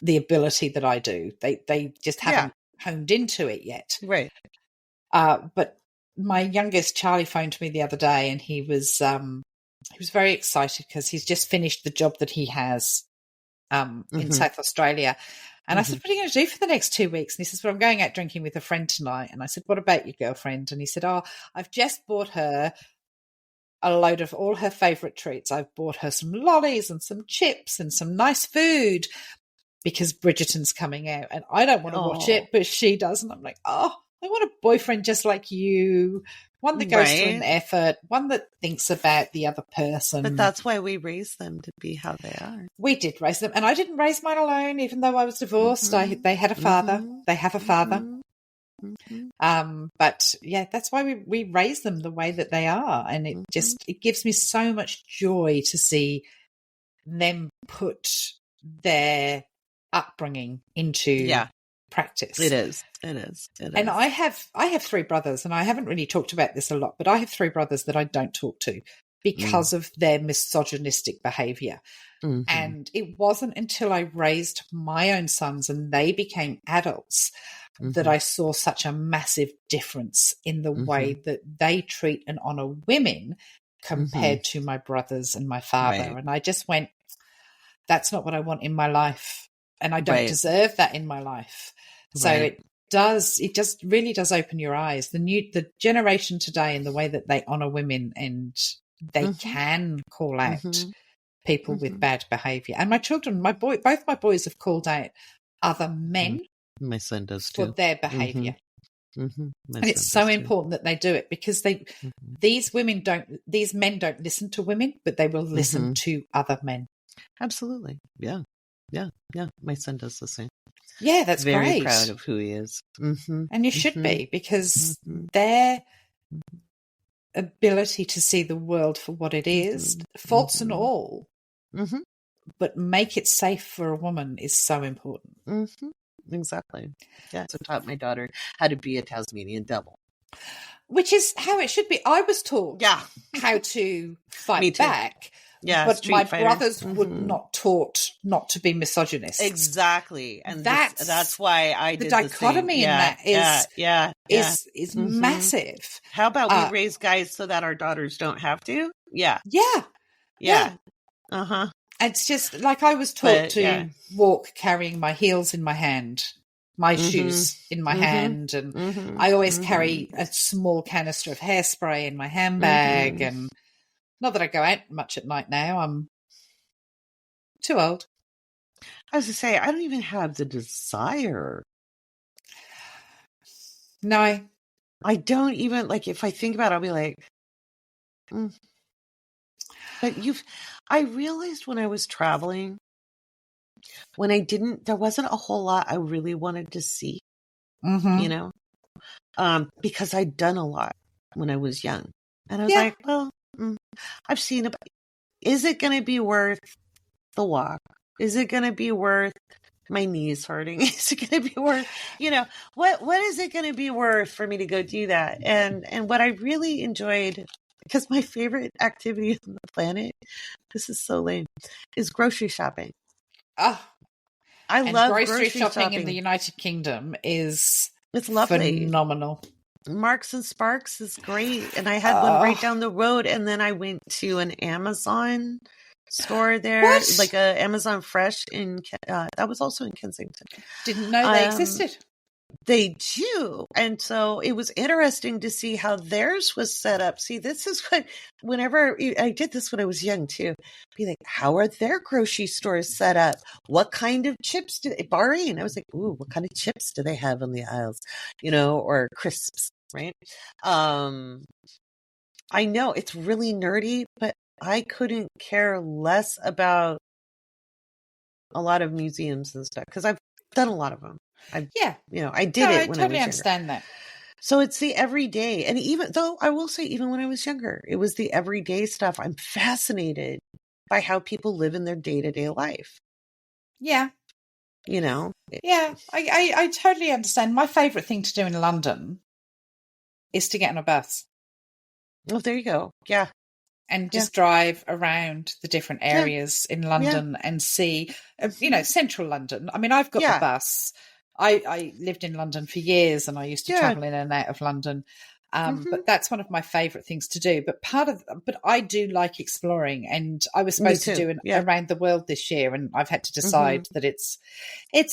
Speaker 3: the ability that I do. They just haven't honed into it yet.
Speaker 1: Right.
Speaker 3: But my youngest, Charlie, phoned me the other day, and he was very excited because he's just finished the job that he has in South Australia. And I said, what are you going to do for the next 2 weeks? And he says, well, I'm going out drinking with a friend tonight. And I said, what about your girlfriend? And he said, I've just bought her a load of all her favourite treats. I've bought her some lollies and some chips and some nice food because Bridgerton's coming out. And I don't want to watch it, but she does. And I'm like, I want a boyfriend just like you. One that goes to an effort, one that thinks about the other person.
Speaker 1: But that's why we raise them to be how they are.
Speaker 3: We did raise them. And I didn't raise mine alone, even though I was divorced. They had a father. They have a father. But yeah, that's why we raise them the way that they are. And it gives me so much joy to see them put their upbringing into practice.
Speaker 1: It is.
Speaker 3: And I have 3 brothers, and I haven't really talked about this a lot, but I have 3 brothers that I don't talk to because of their misogynistic behavior. And it wasn't until I raised my own sons and they became adults that I saw such a massive difference in the way that they treat and honor women compared to my brothers and my father. Right. And I just went, that's not what I want in my life. And I don't deserve that in my life. So it just really does open your eyes. The generation today and the way that they honor women, and they can call out people with bad behavior. And my children, both my boys have called out other men.
Speaker 1: My son does
Speaker 3: too. For their behavior. And it's so important that they do it, because these men don't listen to women, but they will listen to other men.
Speaker 1: Absolutely. Yeah. My son does the same.
Speaker 3: Yeah, that's
Speaker 1: very
Speaker 3: great.
Speaker 1: Proud of who he is.
Speaker 3: And you should be, because their ability to see the world for what it is, faults and all, but make it safe for a woman is so important.
Speaker 1: Exactly. Yeah. So I taught my daughter how to be a Tasmanian devil.
Speaker 3: Which is how it should be. I was taught how to fight back.
Speaker 1: Yeah,
Speaker 3: but my brothers would not taught not to be misogynist.
Speaker 1: Exactly, and that's why I did the
Speaker 3: dichotomy in that is massive.
Speaker 1: How about we raise guys so that our daughters don't have to? Yeah.
Speaker 3: It's just like I was taught to walk carrying my heels in my hand, my shoes in my hand, and I always carry a small canister of hairspray in my handbag, and not that I go out much at night now. I'm too old.
Speaker 1: I was to say, I don't even have the desire.
Speaker 3: No.
Speaker 1: I don't even, if I think about it, I'll be like, But I realized when I was traveling, there wasn't a whole lot I really wanted to see, you know, because I'd done a lot when I was young. And I was like, well, I've seen it. Is it going to be worth the walk? Is it going to be worth my knees hurting? Is it going to be worth, what is it going to be worth for me to go do that? And what I really enjoyed, because my favorite activity on the planet, this is so lame, is grocery shopping.
Speaker 3: Oh,
Speaker 1: I love
Speaker 3: grocery shopping in the United Kingdom it's lovely. Phenomenal.
Speaker 1: Marks and Sparks is great. And I had one right down the road. And then I went to an Amazon store there, like a Amazon Fresh that was also in Kensington.
Speaker 3: Didn't know they existed.
Speaker 1: They do. And so it was interesting to see how theirs was set up. See, this is whenever I did this when I was young too, be like, how are their grocery stores set up? What kind of chips Bahrain? I was like, ooh, what kind of chips do they have on the aisles? Or crisps, right? I know it's really nerdy, but I couldn't care less about a lot of museums and stuff because I've done a lot of them. I did it when I was younger. I
Speaker 3: totally understand that.
Speaker 1: So it's the everyday. And even though I will say, even when I was younger, it was the everyday stuff. I'm fascinated by how people live in their day-to-day life.
Speaker 3: Yeah.
Speaker 1: Yeah,
Speaker 3: I totally understand. My favourite thing to do in London is to get on a bus.
Speaker 1: Oh, there you go. Yeah.
Speaker 3: And just drive around the different areas in London and see, central London. I mean, I've got the bus. I lived in London for years and I used to travel in and out of London. But that's one of my favourite things to do. But I do like exploring, and I was supposed to do around the world this year, and I've had to decide that it's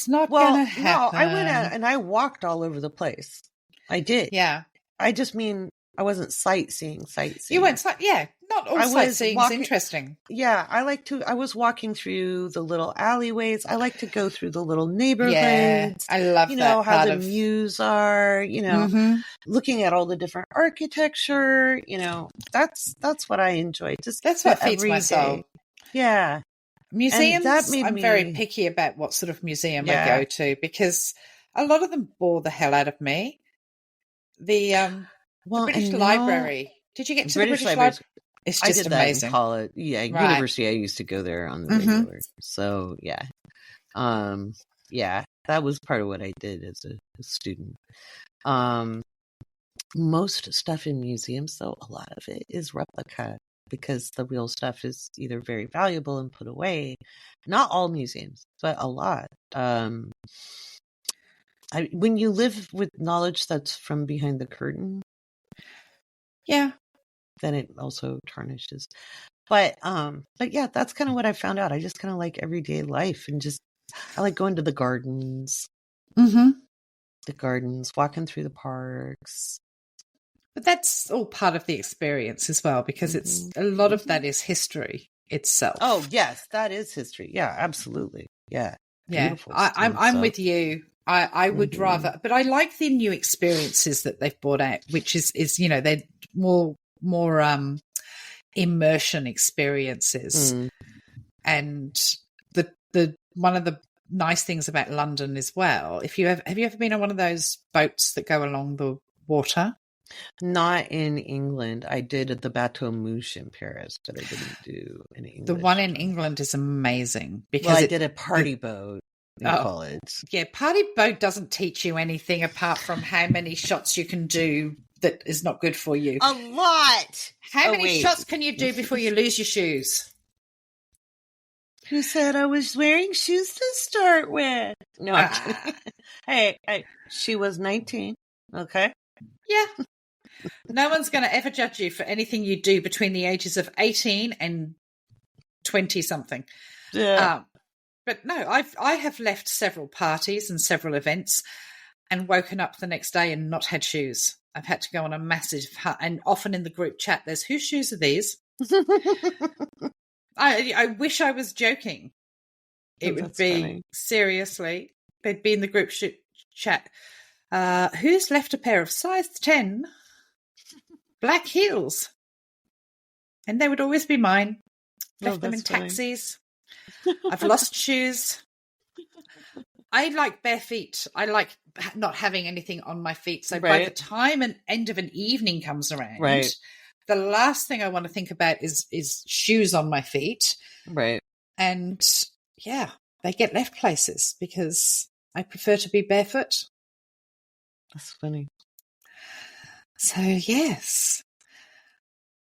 Speaker 3: not going to happen.
Speaker 1: No, I went out and I walked all over the place. I did.
Speaker 3: Yeah.
Speaker 1: I just mean I wasn't sightseeing.
Speaker 3: You went, not all sightseeing is interesting.
Speaker 1: Yeah, I was walking through the little alleyways. I like to go through the little neighborhoods.
Speaker 3: Yeah, I love
Speaker 1: how the views are, looking at all the different architecture, that's what I enjoy.
Speaker 3: That's what feeds my soul.
Speaker 1: Yeah.
Speaker 3: Museums, I'm very picky about what sort of museum I go to because a lot of them bore the hell out of me. The British Library. Did you get to the British Library? It's just
Speaker 1: I did
Speaker 3: amazing.
Speaker 1: That in college. Yeah, university. I used to go there on the regular. So yeah, that was part of what I did as a student. Most stuff in museums, though, a lot of it is replica because the real stuff is either very valuable and put away. Not all museums, but a lot. When you live with knowledge that's from behind the curtain, then it also tarnishes. But yeah, that's kind of what I found out. I just kind of like everyday life and I like going to the gardens. The gardens, walking through the parks.
Speaker 3: But that's all part of the experience as well, because it's a lot of that is history itself.
Speaker 1: Oh yes, that is history. Yeah, absolutely. Yeah.
Speaker 3: Yeah. I'm with you. I would rather, but I like the new experiences that they've brought out, which is they're more immersion experiences. And the one of the nice things about London as well, have you ever been on one of those boats that go along the water?
Speaker 1: Not in England. I did at the Bateau Mouche in Paris, but I didn't do in England.
Speaker 3: The one in England is amazing because
Speaker 1: I did a party boat in college.
Speaker 3: Yeah, party boat doesn't teach you anything apart from how many shots you can do that is not good for you.
Speaker 1: A lot.
Speaker 3: How many shots can you do before you lose your shoes?
Speaker 1: Who said I was wearing shoes to start with? No, hey, she was 19. Okay.
Speaker 3: Yeah. No one's going to ever judge you for anything you do between the ages of 18 and 20-something.
Speaker 1: Yeah.
Speaker 3: But no, I have left several parties and several events and woken up the next day and not had shoes. I've had to go on a massive and often in the group chat, there's whose shoes are these? I wish I was joking. It would be funny. Seriously. They'd be in the group chat. Who's left a pair of size 10 black heels? And they would always be mine. left them in
Speaker 1: that's funny.
Speaker 3: taxis. I've lost shoes. I like bare feet. I like not having anything on my feet. So by the time an end of an evening comes around, the last thing I want to think about is shoes on my feet.
Speaker 1: Right.
Speaker 3: And yeah, they get left places because I prefer to be barefoot.
Speaker 1: That's funny.
Speaker 3: So yes.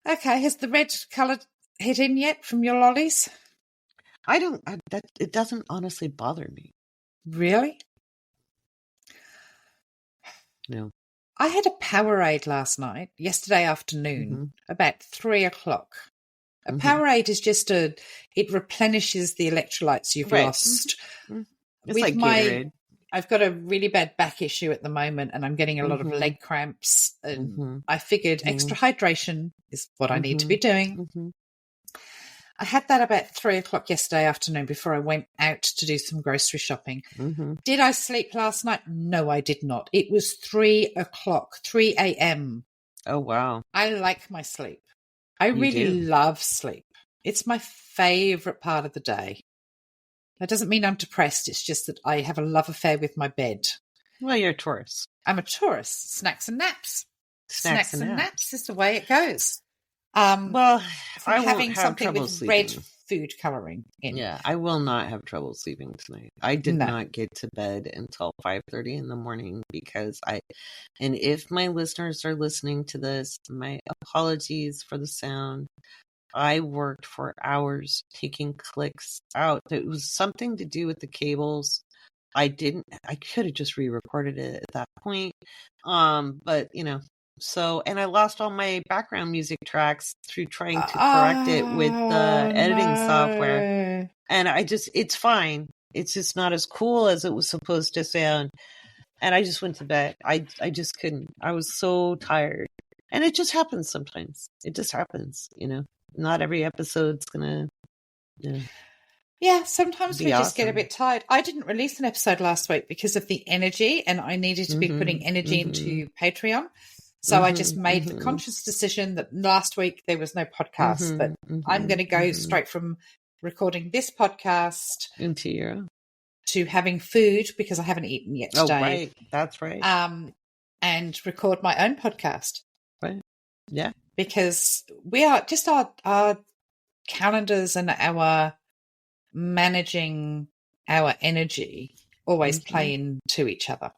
Speaker 3: Okay, has the red colour hit in yet from your lollies?
Speaker 1: It doesn't honestly bother me.
Speaker 3: Really?
Speaker 1: No.
Speaker 3: I had a Powerade yesterday afternoon, about 3:00. A Powerade is just it replenishes the electrolytes you've lost.
Speaker 1: Mm-hmm. It's like Gatorade.
Speaker 3: I've got a really bad back issue at the moment and I'm getting a lot of leg cramps. And I figured extra hydration is what I need to be doing. I had that about 3:00 yesterday afternoon before I went out to do some grocery shopping. Did I sleep last night? No, I did not. It was 3:00, 3 a.m.
Speaker 1: Oh, wow.
Speaker 3: I like my sleep. I really love sleep. It's my favourite part of the day. That doesn't mean I'm depressed. It's just that I have a love affair with my bed.
Speaker 1: Well, you're a Taurus.
Speaker 3: I'm a Taurus. Snacks and naps. Snacks and naps is the way it goes.
Speaker 1: Well,
Speaker 3: I having something with
Speaker 1: sleeping.
Speaker 3: red food colouring in.
Speaker 1: Yeah, I will not have trouble sleeping tonight. I did not get to bed until 5:30 in the morning because and if my listeners are listening to this, my apologies for the sound. I worked for hours taking clicks out. It was something to do with the cables. I could have just re-recorded it at that point. But and I lost all my background music tracks through trying to correct it with the editing software. And it's fine. It's just not as cool as it was supposed to sound. And I just went to bed. I just couldn't. I was so tired. And it just happens sometimes. It just happens, Not every episode's gonna
Speaker 3: Yeah, sometimes we just get a bit tired. I didn't release an episode last week because of the energy, and I needed to be putting energy into Patreon. So I just made the conscious decision that last week there was no podcast, but I'm going to go straight from recording this podcast to having food because I haven't eaten yet today.
Speaker 1: Oh, right. That's right.
Speaker 3: And record my own podcast.
Speaker 1: Right. Yeah.
Speaker 3: Because we are just our calendars and our managing our energy always play into each other.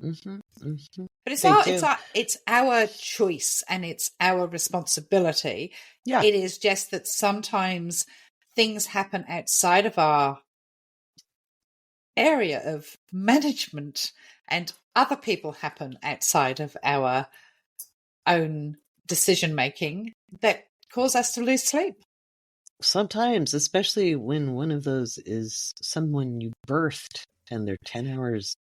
Speaker 3: But it's our choice and it's our responsibility.
Speaker 1: Yeah.
Speaker 3: It is just that sometimes things happen outside of our area of management and other people happen outside of our own decision making that cause us to lose sleep.
Speaker 1: Sometimes, especially when one of those is someone you birthed and they're 10 hours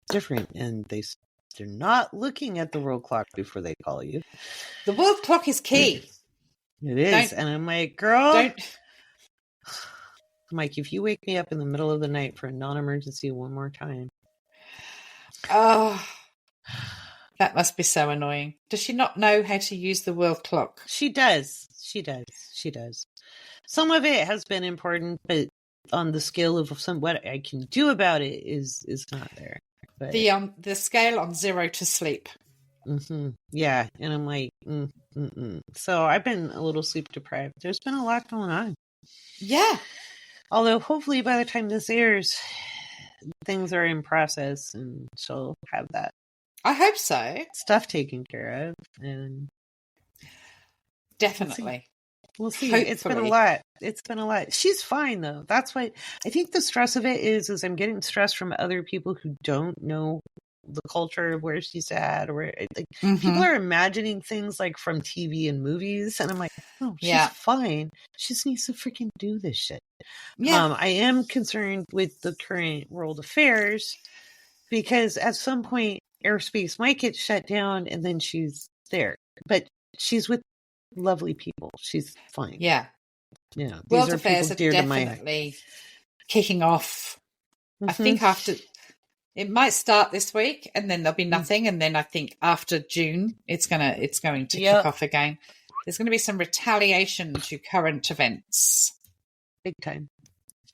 Speaker 1: different and they're not looking at the world clock before they call you.
Speaker 3: The world clock is key.
Speaker 1: It is. And I'm like, girl, Mike, if you wake me up in the middle of the night for a non-emergency one more time.
Speaker 3: Oh, that must be so annoying. Does she not know how to use the world clock?
Speaker 1: She does. Some of it has been important, but on the scale of what I can do about it is not there. But
Speaker 3: the scale on 0 to sleep.
Speaker 1: Yeah, and I'm like, So I've been a little sleep deprived. There's been a lot going on.
Speaker 3: Yeah.
Speaker 1: Although hopefully by the time this airs, things are in process and she'll have that.
Speaker 3: I hope so.
Speaker 1: Stuff taken care of. And
Speaker 3: definitely.
Speaker 1: We'll see. It's been a lot. She's fine though. That's why I think the stress of it is I'm getting stress from other people who don't know the culture of where she's at, or people are imagining things like from TV and movies, and I'm like, no, she's fine. She just needs to freaking do this shit. Yeah. I am concerned with the current world affairs because at some point airspace might get shut down, and then she's there, but she's with lovely people. She's fine.
Speaker 3: Yeah.
Speaker 1: Yeah.
Speaker 3: World affairs are definitely kicking off. I think after it might start this week and then there'll be nothing. And then I think after June, it's going to kick off again. There's going to be some retaliation to current events.
Speaker 1: big time.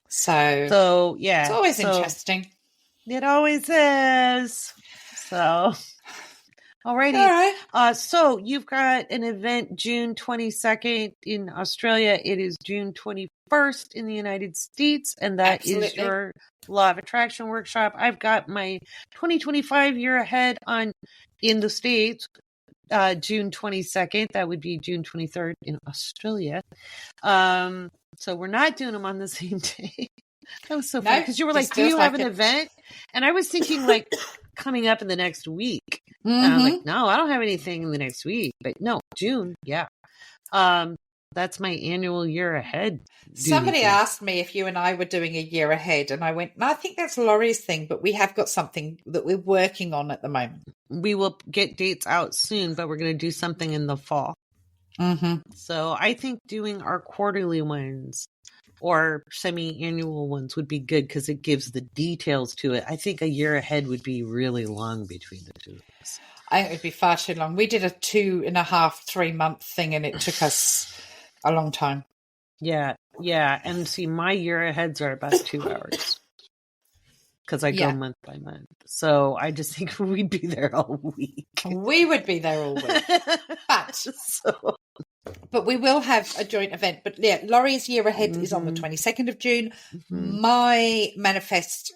Speaker 3: So
Speaker 1: yeah,
Speaker 3: it's always interesting.
Speaker 1: It always is. So, alrighty.
Speaker 3: All right.
Speaker 1: So you've got an event June 22nd in Australia. It is June 21st in the United States, and that is your Law of Attraction workshop. I've got my 2025 year ahead in the States, June 22nd. That would be June 23rd in Australia. So we're not doing them on the same day. That was so funny because you were like, do you have an event? And I was thinking like coming up in the next week. And I was like, no, I don't have anything in the next week. But no, June, yeah. That's my annual year ahead.
Speaker 3: Somebody asked me if you and I were doing a year ahead, and I went, no, I think that's Laurie's thing, but we have got something that we're working on at the moment.
Speaker 1: We will get dates out soon, but we're going to do something in the fall. So I think doing our quarterly ones or semi-annual ones would be good because it gives the details to it. I think a year ahead would be really long between the two of us.
Speaker 3: I think it would be far too long. We did a 2.5, 3 month thing, and it took us a long time.
Speaker 1: Yeah. And see, my year aheads are about 2 hours because I go month by month. So I just think we'd be there all week.
Speaker 3: We would be there all week. But we will have a joint event. But yeah, Laurie's year ahead is on the 22nd of June. My manifest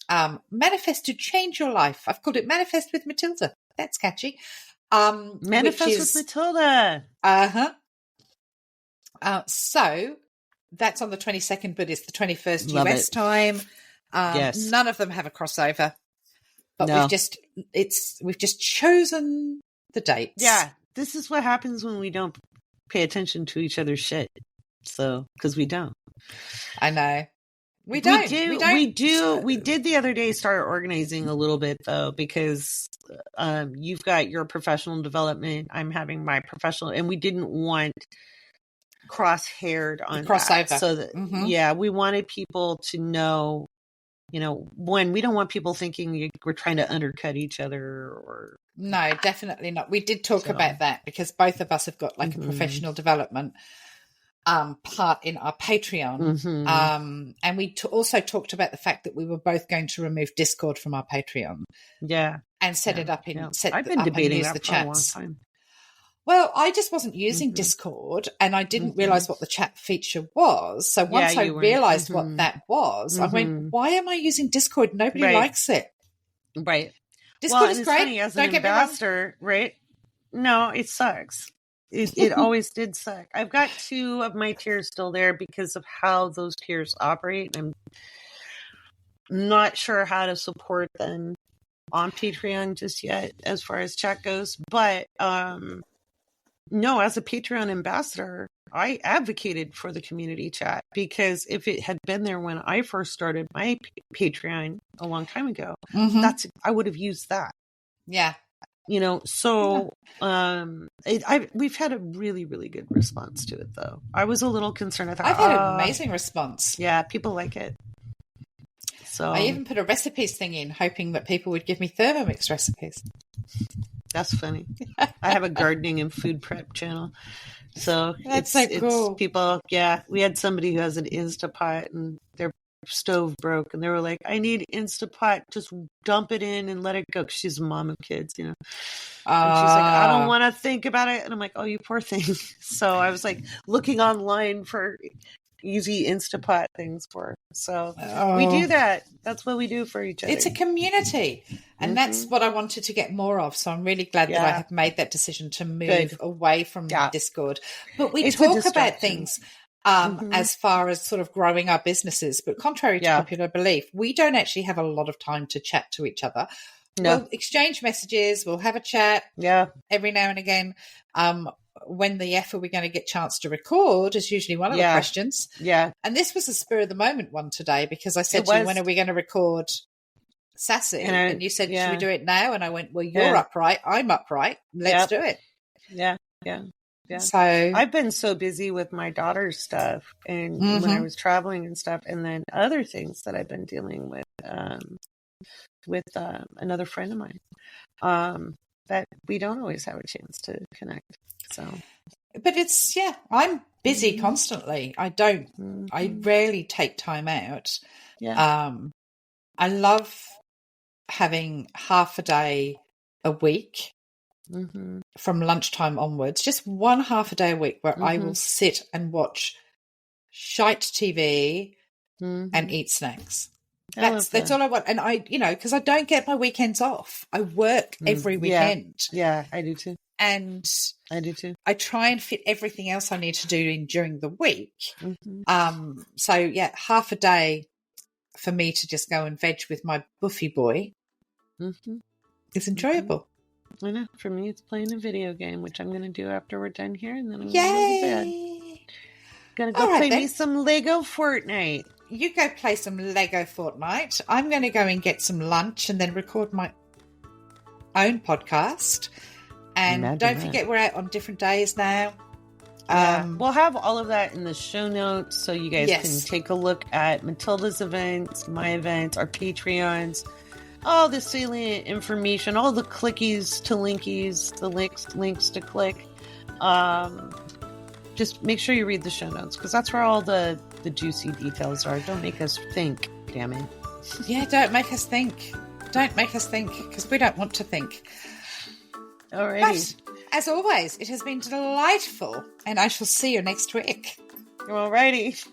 Speaker 3: to change your life. I've called it Manifest with Matilda. That's catchy.
Speaker 1: Manifest with Matilda.
Speaker 3: So that's on the 22nd, but it's the 21st
Speaker 1: Love
Speaker 3: US
Speaker 1: it.
Speaker 3: time.
Speaker 1: Yes.
Speaker 3: None of them have a crossover, but we've just chosen the dates.
Speaker 1: Yeah. This is what happens when we don't pay attention to each other's shit. So, because we don't.
Speaker 3: I know. We don't.
Speaker 1: We did the other day start organizing a little bit though, because you've got your professional development. I'm having my professional, and we didn't want cross-haired on
Speaker 3: crossover.
Speaker 1: That. So that, we wanted people to know, when we don't want people thinking we're trying to undercut each other or.
Speaker 3: No, definitely not. We did talk about that because both of us have got like a professional development part in our Patreon. And we also talked about the fact that we were both going to remove Discord from our Patreon.
Speaker 1: Yeah.
Speaker 3: And set it up in
Speaker 1: I've been debating that for a long time.
Speaker 3: Well, I just wasn't using Discord, and I didn't realize what the chat feature was. So once I realized what that was, I went, why am I using Discord? Nobody likes it.
Speaker 1: Right.
Speaker 3: Discord is great.
Speaker 1: Funny, as an ambassador, right? No, it sucks. It always did suck. I've got 2 of my tiers still there because of how those tiers operate. I'm not sure how to support them on Patreon just yet as far as chat goes. But no, as a Patreon ambassador, I advocated for the community chat because if it had been there when I first started my Patreon a long time ago, I would have used that.
Speaker 3: Yeah.
Speaker 1: So we've had a really, really good response to it, though. I was a little concerned. I thought
Speaker 3: I've had an amazing response.
Speaker 1: Yeah, people like it. So
Speaker 3: I even put a recipes thing in, hoping that people would give me Thermomix recipes.
Speaker 1: That's funny. I have a gardening and food prep channel. So
Speaker 3: that's so cool.
Speaker 1: It's people, we had somebody who has an Instapot and their stove broke and they were like, I need Instapot, just dump it in and let it go. 'Cause she's a mom of kids, And she's like, I don't want to think about it. And I'm like, oh, you poor thing. So I was like looking online for easy Instapot things for her. So we do that. That's what we do for each other.
Speaker 3: It's a community. And that's what I wanted to get more of. So I'm really glad that I have made that decision to move away from Discord. But we talk about things as far as sort of growing our businesses. But contrary to popular belief, we don't actually have a lot of time to chat to each other. No. We'll exchange messages. We'll have a chat every now and again. When the F are we going to get a chance to record is usually one of the questions.
Speaker 1: Yeah.
Speaker 3: And this was a spur of the moment one today because I said to you, when are we going to record Sassy? And you said, should we do it now? And I went, well, you're upright. I'm upright. Let's do it.
Speaker 1: Yeah. So I've been so busy with my daughter's stuff and when I was traveling and stuff, and then other things that I've been dealing with another friend of mine, that we don't always have a chance to connect. So,
Speaker 3: but it's I'm busy constantly. I rarely take time out.
Speaker 1: Yeah.
Speaker 3: I love having half a day a week from lunchtime onwards, just one half a day a week where I will sit and watch shite TV and eat snacks. That's all I want. And because I don't get my weekends off. I work every weekend.
Speaker 1: Yeah, I do too.
Speaker 3: And
Speaker 1: I do too.
Speaker 3: I try and fit everything else I need to do in during the week. So yeah, half a day for me to just go and veg with my Buffy boy is enjoyable.
Speaker 1: I know. For me, it's playing a video game, which I'm going to do after we're done here, and then I'm going to go to bed. Gonna go play me some Lego Fortnite.
Speaker 3: You go play some Lego Fortnite. I'm going to go and get some lunch and then record my own podcast. And don't forget, we're out on different days now.
Speaker 1: We'll have all of that in the show notes so you guys can take a look at Matilda's events, my events, our Patreons, all the salient information, all the clickies to linkies, the links to click. Just make sure you read the show notes because that's where all the juicy details are. Don't make us think, damn it.
Speaker 3: Yeah, don't make us think. Don't make us think because we don't want to think.
Speaker 1: Alrighty.
Speaker 3: But, as always, it has been delightful and I shall see you next week.
Speaker 1: Alrighty.